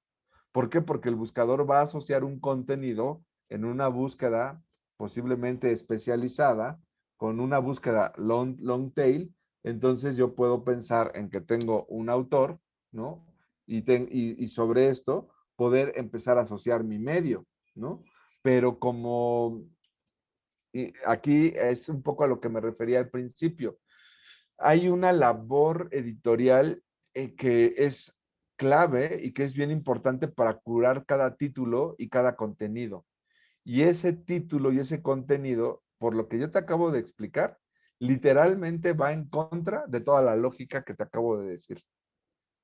¿Por qué? Porque el buscador va a asociar un contenido en una búsqueda posiblemente especializada con una búsqueda long tail. Entonces yo puedo pensar en que tengo un autor, ¿no? Y sobre esto poder empezar a asociar mi medio, ¿no? Pero como aquí es un poco a lo que me refería al principio, hay una labor editorial que es clave y que es bien importante para curar cada título y cada contenido. Y ese título y ese contenido, por lo que yo te acabo de explicar, literalmente va en contra de toda la lógica que te acabo de decir,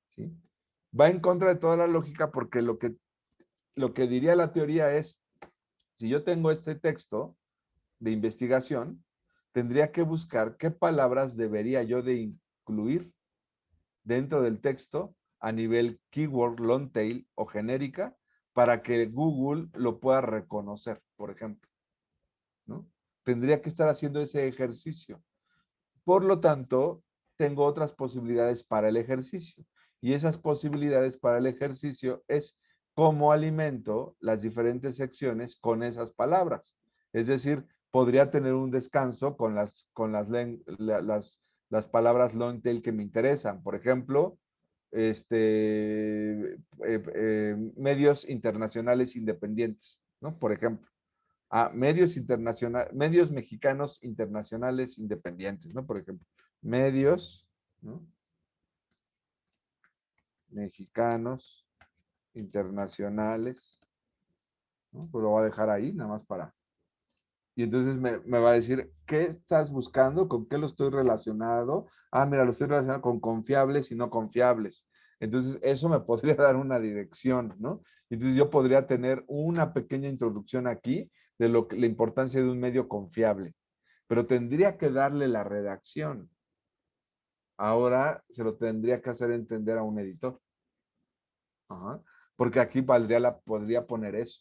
¿sí? Va en contra de toda la lógica porque lo que diría la teoría es, si yo tengo este texto de investigación, tendría que buscar qué palabras debería yo de incluir dentro del texto a nivel keyword long tail o genérica para que Google lo pueda reconocer, por ejemplo, ¿no? Tendría que estar haciendo ese ejercicio. Por lo tanto, tengo otras posibilidades para el ejercicio. Y esas posibilidades para el ejercicio es cómo alimento las diferentes secciones con esas palabras. Es decir, podría tener un descanso con las palabras long tail que me interesan. Por ejemplo, medios internacionales independientes, ¿no? Por ejemplo, medios mexicanos internacionales independientes, ¿no? Por ejemplo, medios, ¿no? Mexicanos internacionales, ¿no? Pues lo voy a dejar ahí, nada más para. Y entonces me va a decir, ¿qué estás buscando? ¿Con qué lo estoy relacionado? Ah, mira, lo estoy relacionando con confiables y no confiables. Entonces, eso me podría dar una dirección, ¿no? Entonces, yo podría tener una pequeña introducción aquí de la importancia de un medio confiable, pero tendría que darle la redacción. Ahora se lo tendría que hacer entender a un editor. Ajá. Porque aquí podría poner eso,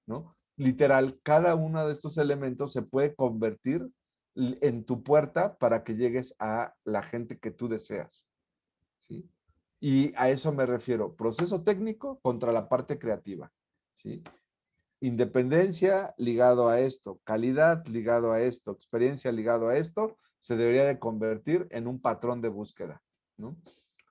¿no? Literal, cada uno de estos elementos se puede convertir en tu puerta para que llegues a la gente que tú deseas, ¿sí? Y a eso me refiero, proceso técnico contra la parte creativa, ¿sí? Independencia ligado a esto, calidad ligado a esto, experiencia ligado a esto, se debería de convertir en un patrón de búsqueda, ¿no?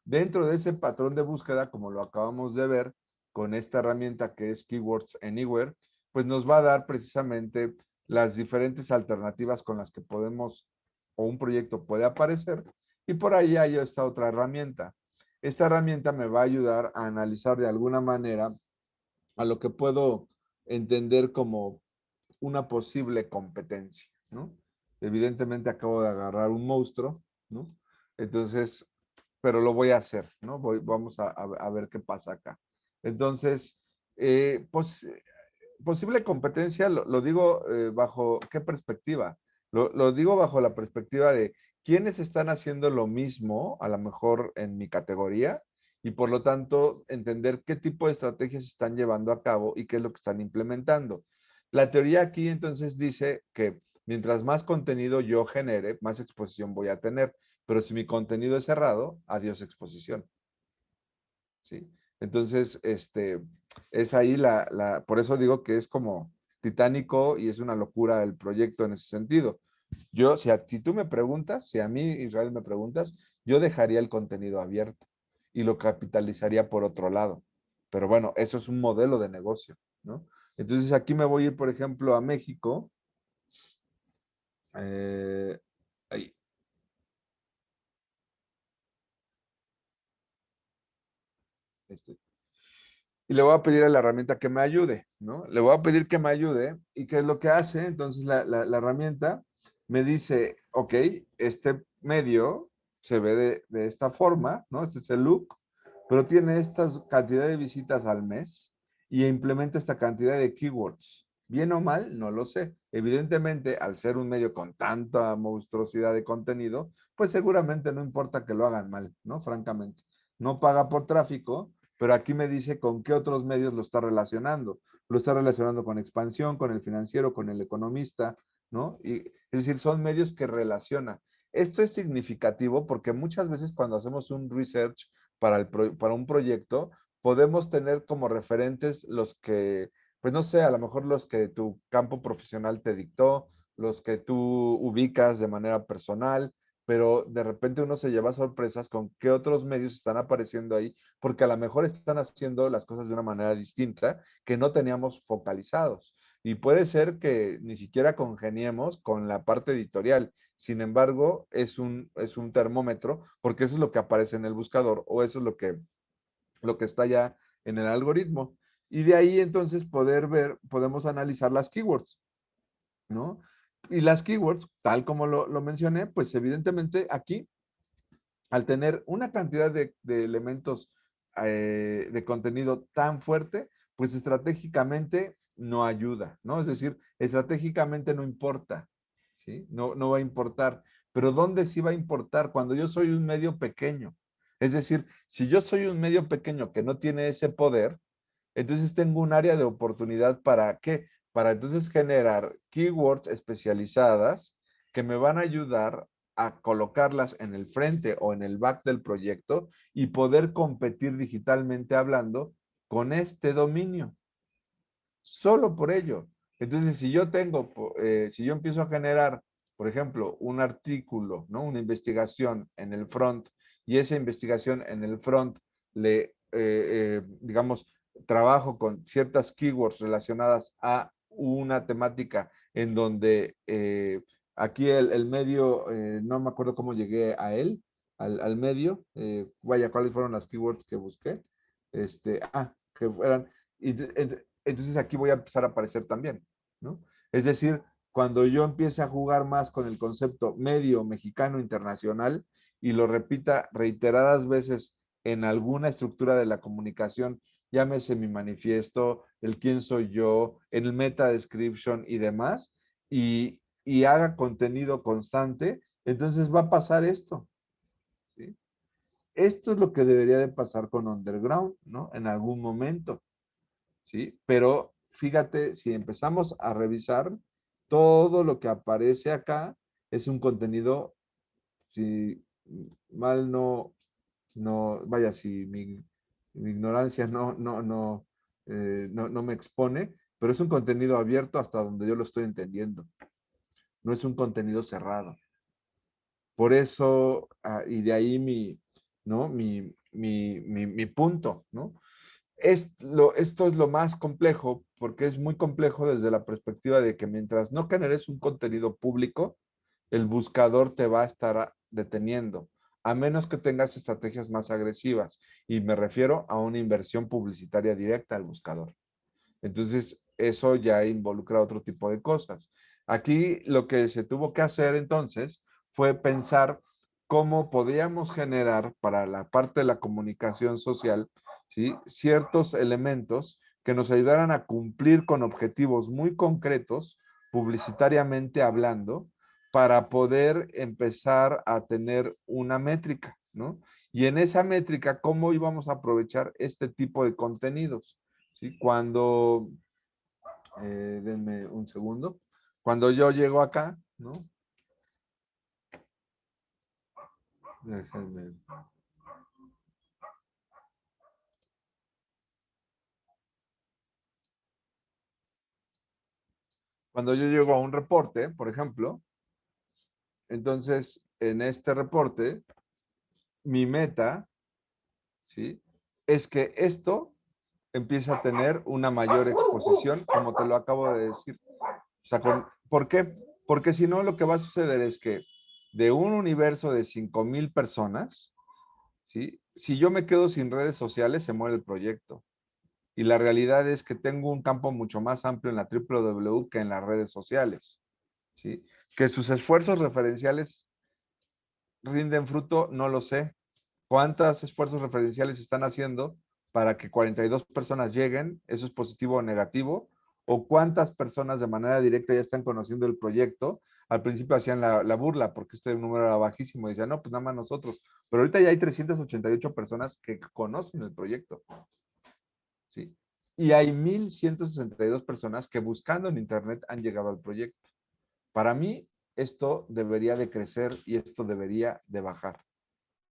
Dentro de ese patrón de búsqueda, como lo acabamos de ver con esta herramienta que es Keywords Anywhere, pues nos va a dar precisamente las diferentes alternativas con las que podemos o un proyecto puede aparecer. Y por ahí hay esta otra herramienta. Esta herramienta me va a ayudar a analizar de alguna manera a lo que puedo entender como una posible competencia, ¿no? Evidentemente acabo de agarrar un monstruo, ¿no? Entonces, pero lo voy a hacer, ¿no? Vamos a ver qué pasa acá. Entonces, pues, posible competencia, lo digo bajo qué perspectiva. Lo digo bajo la perspectiva de quiénes están haciendo lo mismo, a lo mejor en mi categoría, y por lo tanto entender qué tipo de estrategias están llevando a cabo y qué es lo que están implementando. La teoría aquí entonces dice que mientras más contenido yo genere, más exposición voy a tener, pero si mi contenido es cerrado, adiós exposición. ¿Sí? Entonces, es ahí por eso digo que es como titánico y es una locura el proyecto en ese sentido. Yo, si tú me preguntas, si a mí, Israel, me preguntas, yo dejaría el contenido abierto y lo capitalizaría por otro lado. Pero bueno, eso es un modelo de negocio, ¿no? Entonces aquí me voy a ir, por ejemplo, a México. Ahí, estoy. Y le voy a pedir a la herramienta que me ayude, ¿no? Le voy a pedir que me ayude y qué es lo que hace. Entonces la herramienta me dice, ok, este medio se ve de esta forma, ¿no? Este es el look, pero tiene esta cantidad de visitas al mes y implementa esta cantidad de keywords. Bien o mal, no lo sé. Evidentemente, al ser un medio con tanta monstruosidad de contenido, pues seguramente no importa que lo hagan mal, ¿no? Francamente. No paga por tráfico, pero aquí me dice con qué otros medios lo está relacionando. Lo está relacionando con Expansión, con El Financiero, con El Economista, ¿no? Es decir, son medios que relacionan. Esto es significativo porque muchas veces cuando hacemos un research para un proyecto, podemos tener como referentes los que, pues no sé, a lo mejor los que tu campo profesional te dictó, los que tú ubicas de manera personal, pero de repente uno se lleva sorpresas con qué otros medios están apareciendo ahí, porque a lo mejor están haciendo las cosas de una manera distinta que no teníamos focalizados. Y puede ser que ni siquiera congeniemos con la parte editorial. Sin embargo, es un termómetro, porque eso es lo que aparece en el buscador o eso es lo que está ya en el algoritmo. Y de ahí entonces poder ver, podemos analizar las keywords, ¿no? Y las keywords, tal como lo mencioné, pues evidentemente aquí, al tener una cantidad de elementos de contenido tan fuerte, pues estratégicamente no ayuda, ¿no? Es decir, estratégicamente no importa, ¿sí? No va a importar. Pero ¿dónde sí va a importar? Cuando yo soy un medio pequeño. Es decir, si yo soy un medio pequeño que no tiene ese poder, entonces tengo un área de oportunidad para qué? Para entonces generar keywords especializadas que me van a ayudar a colocarlas en el frente o en el back del proyecto y poder competir digitalmente hablando con este dominio. Solo por ello. Entonces, si yo si yo empiezo a generar, por ejemplo, un artículo, ¿no? Una investigación en el front y esa investigación en el front digamos, trabajo con ciertas keywords relacionadas a una temática en donde aquí el medio, no me acuerdo cómo llegué a él, al medio, vaya, cuáles fueron las keywords que busqué, que fueran, entonces aquí voy a empezar a aparecer también, ¿no? Es decir, cuando yo empiece a jugar más con el concepto medio mexicano internacional y lo repita reiteradas veces en alguna estructura de la comunicación, llámese mi manifiesto, el quién soy yo, en el meta description y demás, y haga contenido constante, entonces va a pasar esto, ¿sí? Esto es lo que debería de pasar con Underground, ¿no? En algún momento. ¿Sí? Pero fíjate, si empezamos a revisar, todo lo que aparece acá es un contenido, si mal vaya, si mi ignorancia no me expone, pero es un contenido abierto hasta donde yo lo estoy entendiendo. No es un contenido cerrado. Por eso, y de ahí ¿no? Mi punto, ¿no? Esto es lo más complejo, porque es muy complejo desde la perspectiva de que mientras no generes un contenido público, el buscador te va a estar deteniendo, a menos que tengas estrategias más agresivas. Y me refiero a una inversión publicitaria directa al buscador. Entonces, eso ya involucra otro tipo de cosas. Aquí lo que se tuvo que hacer entonces fue pensar cómo podíamos generar para la parte de la comunicación social, ¿sí? Ciertos elementos que nos ayudaran a cumplir con objetivos muy concretos, publicitariamente hablando, para poder empezar a tener una métrica, ¿no? Y en esa métrica, ¿cómo íbamos a aprovechar este tipo de contenidos? ¿Sí? Denme un segundo, cuando yo llego acá, ¿no? Déjenme. Cuando yo llego a un reporte, por ejemplo, entonces en este reporte, mi meta, ¿sí? Es que esto empieza a tener una mayor exposición, como te lo acabo de decir. O sea, ¿por qué? Porque si no, lo que va a suceder es que de un universo de 5,000 personas, ¿sí? Si yo me quedo sin redes sociales, se muere el proyecto. Y la realidad es que tengo un campo mucho más amplio en la www que en las redes sociales, ¿sí? Que sus esfuerzos referenciales rinden fruto, no lo sé. ¿Cuántos esfuerzos referenciales están haciendo para que 42 personas lleguen? ¿Eso es positivo o negativo? ¿O cuántas personas de manera directa ya están conociendo el proyecto? Al principio hacían la burla porque este número era bajísimo. Decían, no, pues nada más nosotros. Pero ahorita ya hay 388 personas que conocen el proyecto, ¿sí? Y hay 1,162 personas que buscando en Internet han llegado al proyecto. Para mí, esto debería de crecer y esto debería de bajar,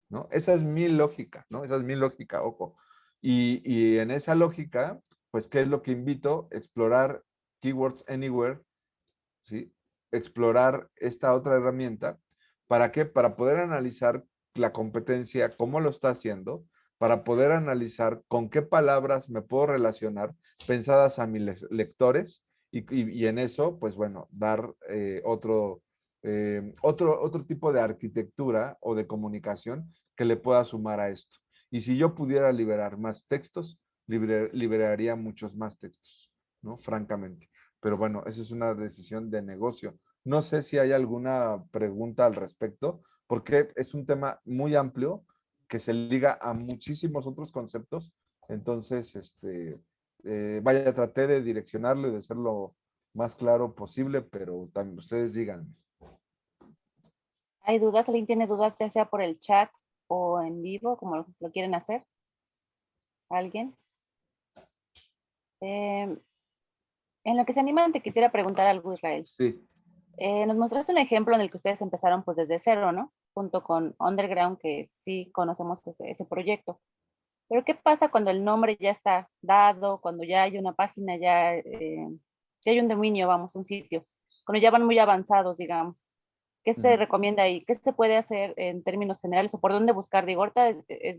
¿no? Esa es mi lógica, ¿no? Esa es mi lógica, ojo. Y en esa lógica, pues, ¿qué es lo que invito? Explorar Keywords Anywhere, ¿sí? Explorar esta otra herramienta. ¿Para qué? Para poder analizar la competencia, cómo lo está haciendo, para poder analizar con qué palabras me puedo relacionar pensadas a mis lectores y en eso, pues bueno, dar otro tipo de arquitectura o de comunicación que le pueda sumar a esto. Y si yo pudiera liberar más textos, liberaría muchos más textos, ¿no? Francamente. Pero bueno, eso es una decisión de negocio. No sé si hay alguna pregunta al respecto, porque es un tema muy amplio que se liga a muchísimos otros conceptos. Entonces, vaya, traté de direccionarlo y de ser lo más claro posible, pero también ustedes digan. ¿Hay dudas? ¿Alguien tiene dudas ya sea por el chat o en vivo, como lo quieren hacer? ¿Alguien? Eh, en lo que se animan, te quisiera preguntar algo, Israel. Sí. Nos mostraste un ejemplo en el que ustedes empezaron pues desde cero, ¿no? Junto con Underground, que sí conocemos ese proyecto. Pero ¿qué pasa cuando el nombre ya está dado, cuando ya hay una página, ya hay un dominio, vamos, un sitio, cuando ya van muy avanzados, digamos? ¿Qué se Ujú. recomienda ahí? ¿Qué se puede hacer en términos generales o por dónde buscar? Digo, ahorita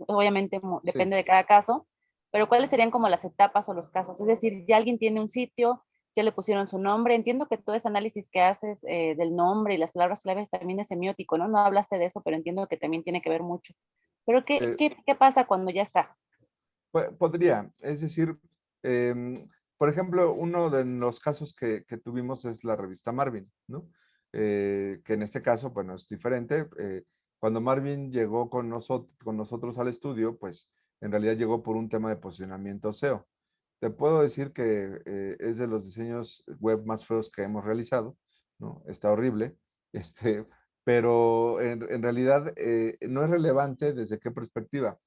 obviamente Sí. depende de cada caso, pero ¿cuáles serían como las etapas o los casos? Es decir, ya alguien tiene un sitio, ya le pusieron su nombre. Entiendo que todo ese análisis que haces del nombre y las palabras claves también es semiótico, ¿no? No hablaste de eso, pero entiendo que también tiene que ver mucho. Pero Eh, ¿qué pasa cuando ya está? Podría, es decir, por ejemplo, uno de los casos que tuvimos es la revista Marvin, ¿no? Que en este caso, bueno, es diferente. Cuando Marvin llegó con nosotros al estudio, pues en realidad llegó por un tema de posicionamiento SEO. Te puedo decir que es de los diseños web más feos que hemos realizado, ¿no? Está horrible, este, pero en realidad no es relevante desde qué perspectiva.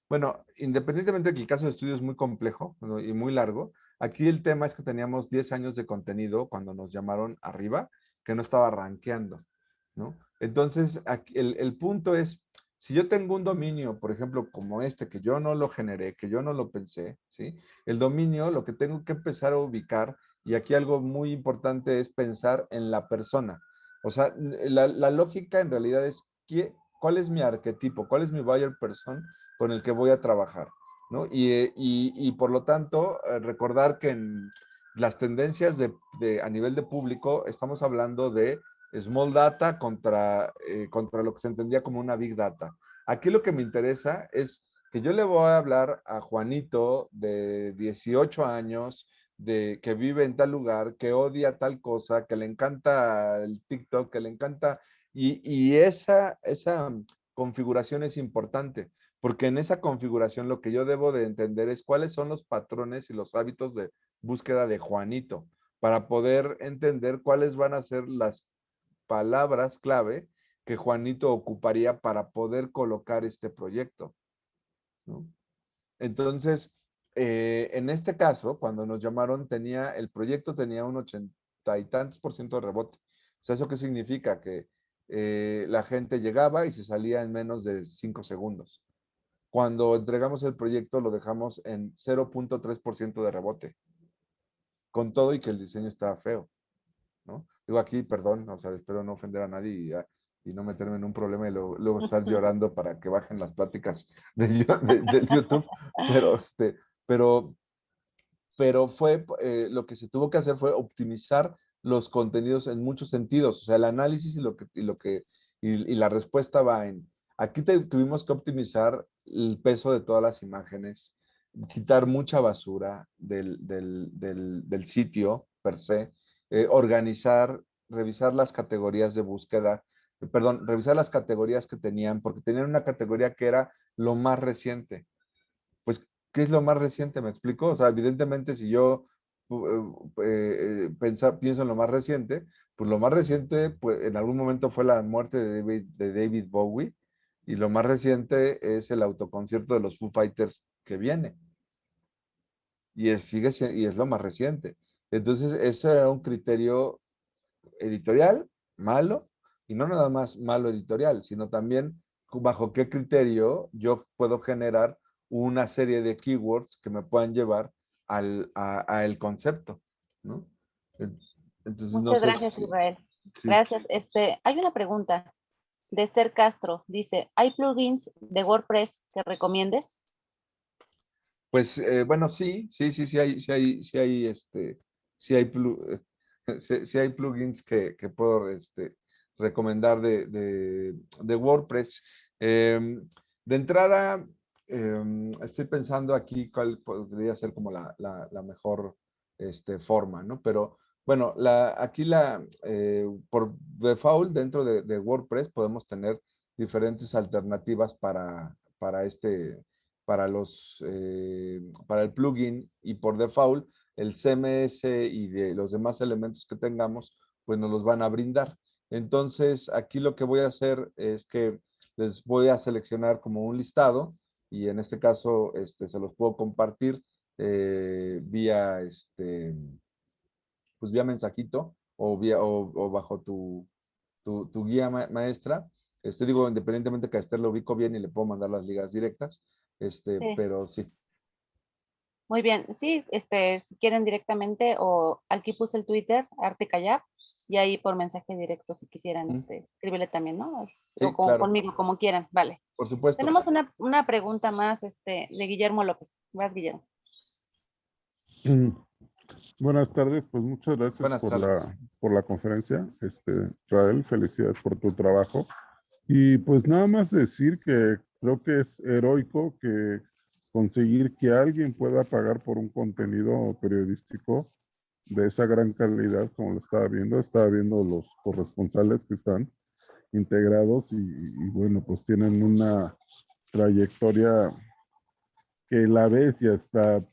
Bueno, independientemente de que el caso de estudio es muy complejo, ¿no? Y muy largo, aquí el tema es que teníamos 10 años de contenido cuando nos llamaron arriba, que no estaba rankeando, ¿no? Entonces, aquí, el punto es, si yo tengo un dominio, por ejemplo, como este, que yo no lo generé, que yo no lo pensé, ¿sí? El dominio, lo que tengo que empezar a ubicar, y aquí algo muy importante es pensar en la persona. O sea, la lógica en realidad es, ¿cuál es mi arquetipo? ¿Cuál es mi buyer person con el que voy a trabajar? ¿No? Y por lo tanto, recordar que en las tendencias a nivel de público, estamos hablando de small data contra lo que se entendía como una big data. Aquí lo que me interesa es que yo le voy a hablar a Juanito de 18 años, que vive en tal lugar, que odia tal cosa, que le encanta el TikTok, que le encanta, y esa configuración es importante, porque en esa configuración lo que yo debo de entender es cuáles son los patrones y los hábitos de búsqueda de Juanito, para poder entender cuáles van a ser las palabras clave que Juanito ocuparía para poder colocar este proyecto, ¿no? Entonces, en este caso, cuando nos llamaron, el proyecto tenía un 80 y tantos por ciento de rebote. O sea, ¿eso qué significa? Que la gente llegaba y se salía en menos de 5 segundos. Cuando entregamos el proyecto, lo dejamos en 0.3% de rebote, con todo y que el diseño estaba feo, ¿no? Digo aquí, perdón, o sea, espero no ofender a nadie y no meterme en un problema y luego estar llorando para que bajen las pláticas del YouTube, pero, pero, pero fue, lo que se tuvo que hacer fue optimizar los contenidos en muchos sentidos, o sea, el análisis y la respuesta va en, aquí tuvimos que optimizar el peso de todas las imágenes, quitar mucha basura del sitio per se, organizar, revisar las categorías de búsqueda, perdón, revisar las categorías que tenían, porque tenían una categoría que era lo más reciente. Pues, ¿qué es lo más reciente? ¿Me explico? O sea, evidentemente, si yo pienso en lo más reciente, pues lo más reciente, pues en algún momento fue la muerte de David Bowie, y lo más reciente es el autoconcierto de los Foo Fighters que viene, y es lo más reciente. Entonces, eso era un criterio editorial malo, y no nada más malo editorial, sino también bajo qué criterio yo puedo generar una serie de keywords que me puedan llevar a el concepto, ¿no? Entonces, no Muchas sé gracias, si... Israel. Sí. Gracias. Hay una pregunta de Esther Castro. Dice, ¿hay plugins de WordPress que recomiendes? Pues, bueno, sí hay, sí hay plugins que puedo recomendar de WordPress. De entrada, estoy pensando aquí cuál podría ser como la mejor forma, ¿no? Pero bueno, aquí por default dentro de WordPress podemos tener diferentes alternativas para el plugin, y por default el CMS y de los demás elementos que tengamos, pues nos los van a brindar. Entonces, aquí lo que voy a hacer es que les voy a seleccionar como un listado, y en este caso se los puedo compartir vía, pues vía mensajito, o bajo tu guía maestra. Digo, independientemente que a Esther lo ubico bien y le puedo mandar las ligas directas, Sí. pero sí. Muy bien. Sí, si quieren directamente o aquí puse el Twitter, Arte Callab, y ahí por mensaje directo si quisieran escribirle también, ¿no? O Sí, claro, conmigo, como quieran. Vale. por supuesto. Tenemos una pregunta más de Guillermo López. Vas, Guillermo. Mm, Buenas tardes, pues muchas gracias Buenas tardes. por la conferencia. Rael, felicidades por tu trabajo. Y pues nada más decir que creo que es heroico que conseguir que alguien pueda pagar por un contenido periodístico de esa gran calidad como lo estaba viendo los corresponsales que están integrados y bueno, pues tienen una trayectoria que la ves y hasta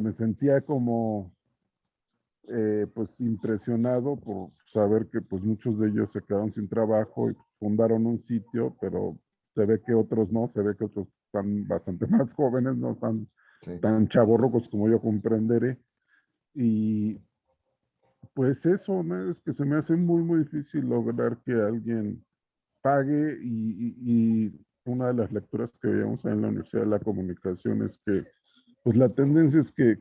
me sentía como pues impresionado por saber que pues muchos de ellos se quedaron sin trabajo y fundaron un sitio, pero se ve que otros no, se ve que otros están bastante más jóvenes, no están Sí. tan chavorrocos como yo comprenderé. Y pues eso, ¿no? Es que se me hace muy difícil lograr que alguien pague y una de las lecturas que veíamos en la Universidad de la Comunicación es que pues la tendencia es que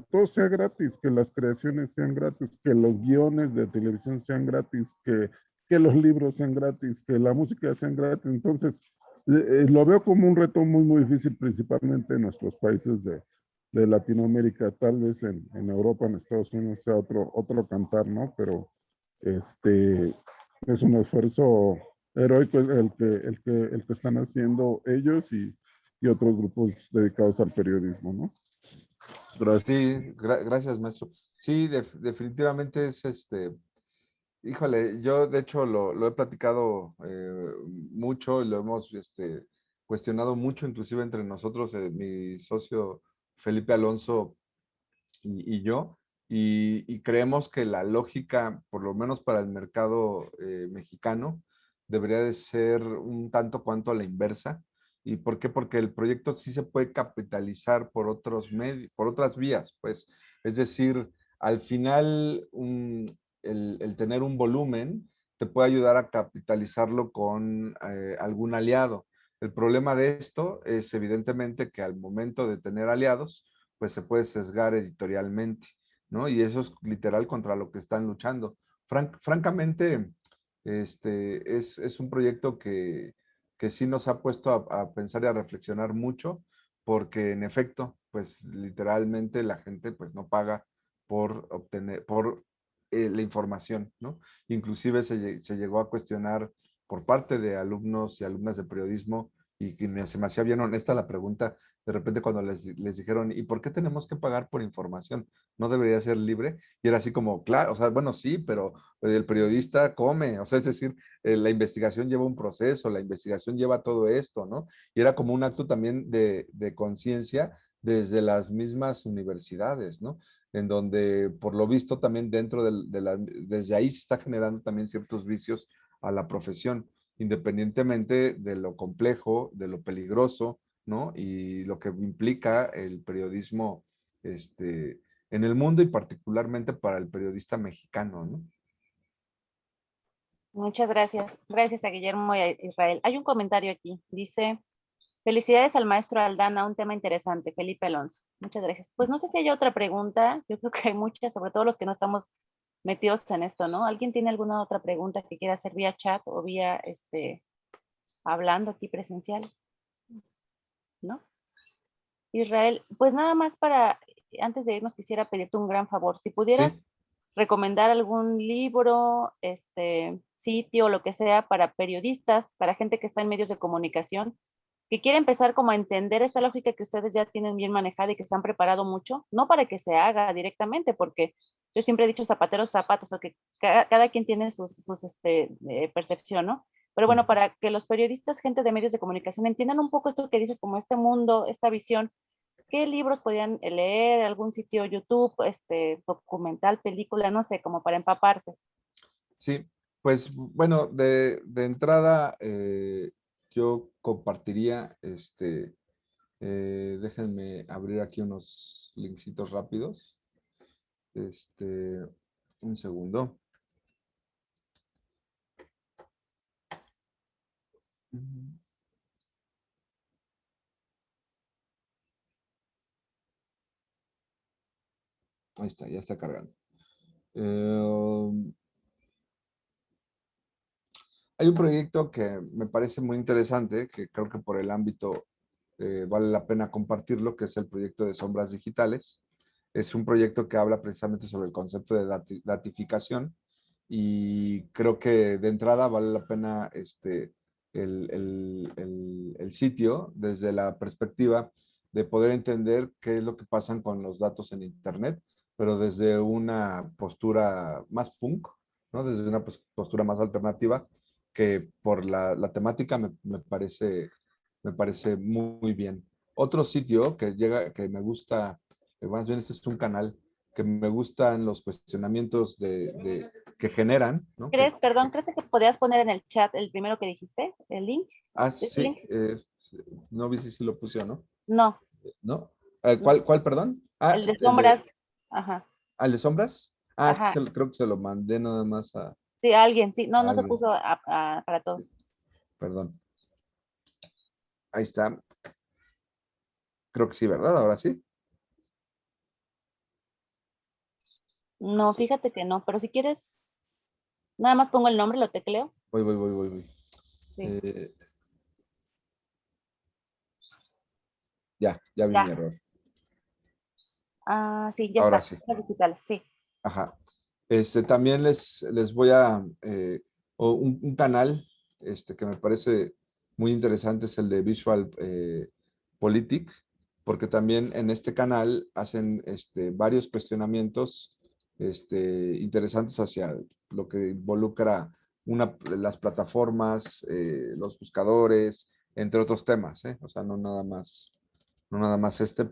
todo sea gratis, que las creaciones sean gratis, que los guiones de televisión sean gratis, que los libros sean gratis, que la música sean gratis. Entonces, lo veo como un reto muy difícil, principalmente en nuestros países de Latinoamérica. Tal vez en Europa, en Estados Unidos sea otro cantar, ¿no? Pero es un esfuerzo heroico el que están haciendo ellos y otros grupos dedicados al periodismo, ¿no? Gracias. Sí, gracias, maestro. Sí, definitivamente es Híjole, yo de hecho lo he platicado mucho y lo hemos cuestionado mucho, inclusive entre nosotros, mi socio Felipe Alonso y yo, y creemos que la lógica, por lo menos para el mercado mexicano, debería de ser un tanto cuanto a la inversa. ¿Y por qué? Porque el proyecto sí se puede capitalizar por otros medios, por otras vías, pues. Es decir, al final, el tener un volumen te puede ayudar a capitalizarlo con algún aliado. El problema de esto es evidentemente que al momento de tener aliados, pues se puede sesgar editorialmente, ¿no? Y eso es literal contra lo que están luchando. Francamente, es un proyecto que sí nos ha puesto a pensar y a reflexionar mucho, porque en efecto, pues literalmente la gente pues no paga por obtener, por la información, ¿no? Inclusive se llegó a cuestionar por parte de alumnos y alumnas de periodismo, y que se me hacía bien honesta la pregunta, de repente cuando les dijeron, ¿y por qué tenemos que pagar por información? ¿No debería ser libre? Y era así como, claro, o sea, bueno, sí, pero el periodista come, o sea, es decir, la investigación lleva un proceso, la investigación lleva todo esto, ¿no? Y era como un acto también de conciencia desde las mismas universidades, ¿no? En donde, por lo visto, también dentro desde ahí se está generando también ciertos vicios a la profesión, independientemente de lo complejo, de lo peligroso, ¿no? Y lo que implica el periodismo, en el mundo y particularmente para el periodista mexicano, ¿no? Muchas gracias. Gracias a Guillermo y a Israel. Hay un comentario aquí. Dice, felicidades al maestro Aldana, un tema interesante, Felipe Alonso. Muchas gracias. Pues no sé si hay otra pregunta. Yo creo que hay muchas, sobre todo los que no estamos metidos en esto, ¿no? ¿Alguien tiene alguna otra pregunta que quiera hacer vía chat o vía, hablando aquí presencial? ¿No? Israel, pues nada más para, antes de irnos quisiera pedirte un gran favor. Si Sí, pudieras recomendar algún libro, sitio, lo que sea, para periodistas, para gente que está en medios de comunicación, que quiere empezar como a entender esta lógica que ustedes ya tienen bien manejada y que se han preparado mucho, no para que se haga directamente, porque yo siempre he dicho zapateros zapatos, o que cada quien tiene percepción, ¿no? Pero bueno, para que los periodistas, gente de medios de comunicación, entiendan un poco esto que dices, como este mundo, esta visión, ¿qué libros podían leer? ¿Algún sitio YouTube, documental, película? No sé, como para empaparse. sí, pues bueno, de entrada yo compartiría, déjenme abrir aquí unos linksitos rápidos. Este, un segundo. Ahí está, ya está cargando. Hay un proyecto que me parece muy interesante, que creo que por el ámbito vale la pena compartirlo, que es el proyecto de Sombras Digitales. Es un proyecto que habla precisamente sobre el concepto de datificación, y creo que de entrada vale la pena el sitio desde la perspectiva de poder entender qué es lo que pasa con los datos en Internet, pero desde una postura más punk, ¿no? Desde una postura más alternativa, que por la temática me parece muy bien. Otro sitio que me gusta, más bien este es un canal que me gustan los cuestionamientos que generan, ¿no? ¿Crees, perdón, crees que podrías poner en el chat el primero que dijiste, el link? ¿Ese Sí, link? no vi si lo puse o no, No, ¿no? no. ¿Cuál, perdón? El de sombras. Ajá, ¿al de sombras? Es que ajá. creo que se lo mandé nada más Sí, alguien, sí. No, a no se alguien, puso para todos. perdón. Ahí está, creo que sí, ¿verdad? Ahora sí. No, Sí. fíjate que no, pero si quieres, nada más pongo el nombre, lo tecleo. Voy. Sí, Eh, ya vi mi ya. error. Ah, sí, ya Ahora está. sí. Digital, sí. Ajá. También les voy a, un canal, que me parece muy interesante es el de Visual Politic, porque también en este canal hacen, varios cuestionamientos, interesantes hacia lo que involucra las plataformas, los buscadores, entre otros temas, ¿eh? O sea, no nada más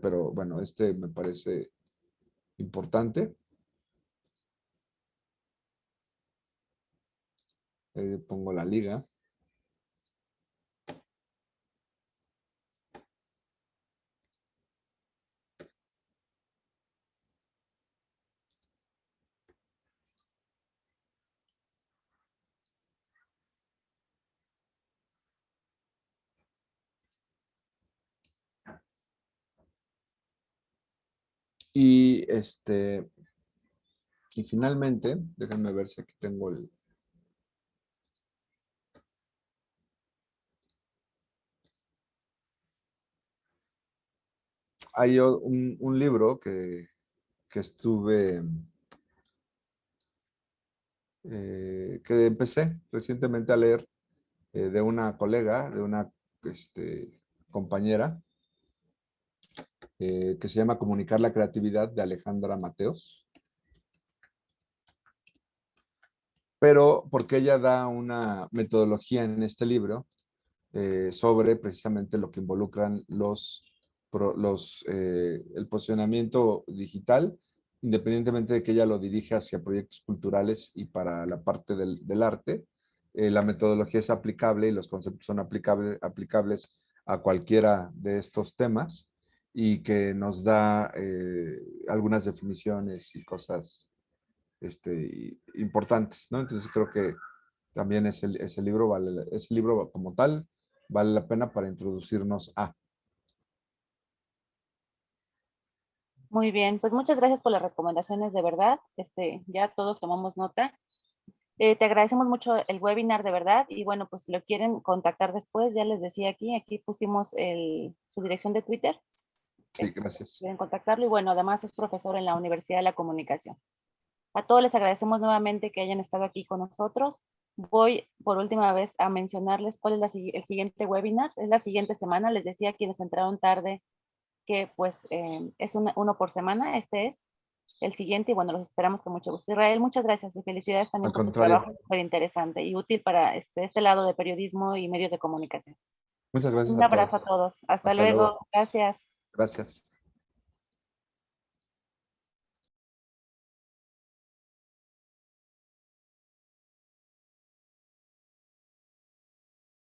pero bueno, me parece importante. Pongo la liga. Y y finalmente, déjenme ver si aquí tengo hay un libro que estuve, que empecé recientemente a leer, de una colega, de una compañera, que se llama Comunicar la creatividad, de Alejandra Mateos. Pero porque ella da una metodología en este libro sobre precisamente lo que involucran el posicionamiento digital, independientemente de que ella lo dirige hacia proyectos culturales y para la parte del arte. La metodología es aplicable y los conceptos son aplicables a cualquiera de estos temas, y que nos da algunas definiciones y cosas importantes, ¿no? Entonces creo que también ese libro como tal vale la pena para introducirnos a. Muy bien, pues muchas gracias por las recomendaciones, de verdad. Ya todos tomamos nota. Te agradecemos mucho el webinar, de verdad. Y bueno, pues si lo quieren contactar después, ya les decía aquí pusimos su dirección de Twitter. Sí, gracias. Quieren contactarlo. Y bueno, además es profesor en la Universidad de la Comunicación. A todos les agradecemos nuevamente que hayan estado aquí con nosotros. Voy por última vez a mencionarles cuál es el siguiente webinar. Es la siguiente semana. Les decía a quienes entraron tarde que pues es uno por semana. Este es el siguiente y bueno, los esperamos con mucho gusto. Israel, muchas gracias y felicidades también Al por tu contrario. trabajo súper interesante y útil para este lado de periodismo y medios de comunicación. Muchas gracias Un a abrazo a todos. todos. Hasta Hasta luego. luego. Gracias. Gracias.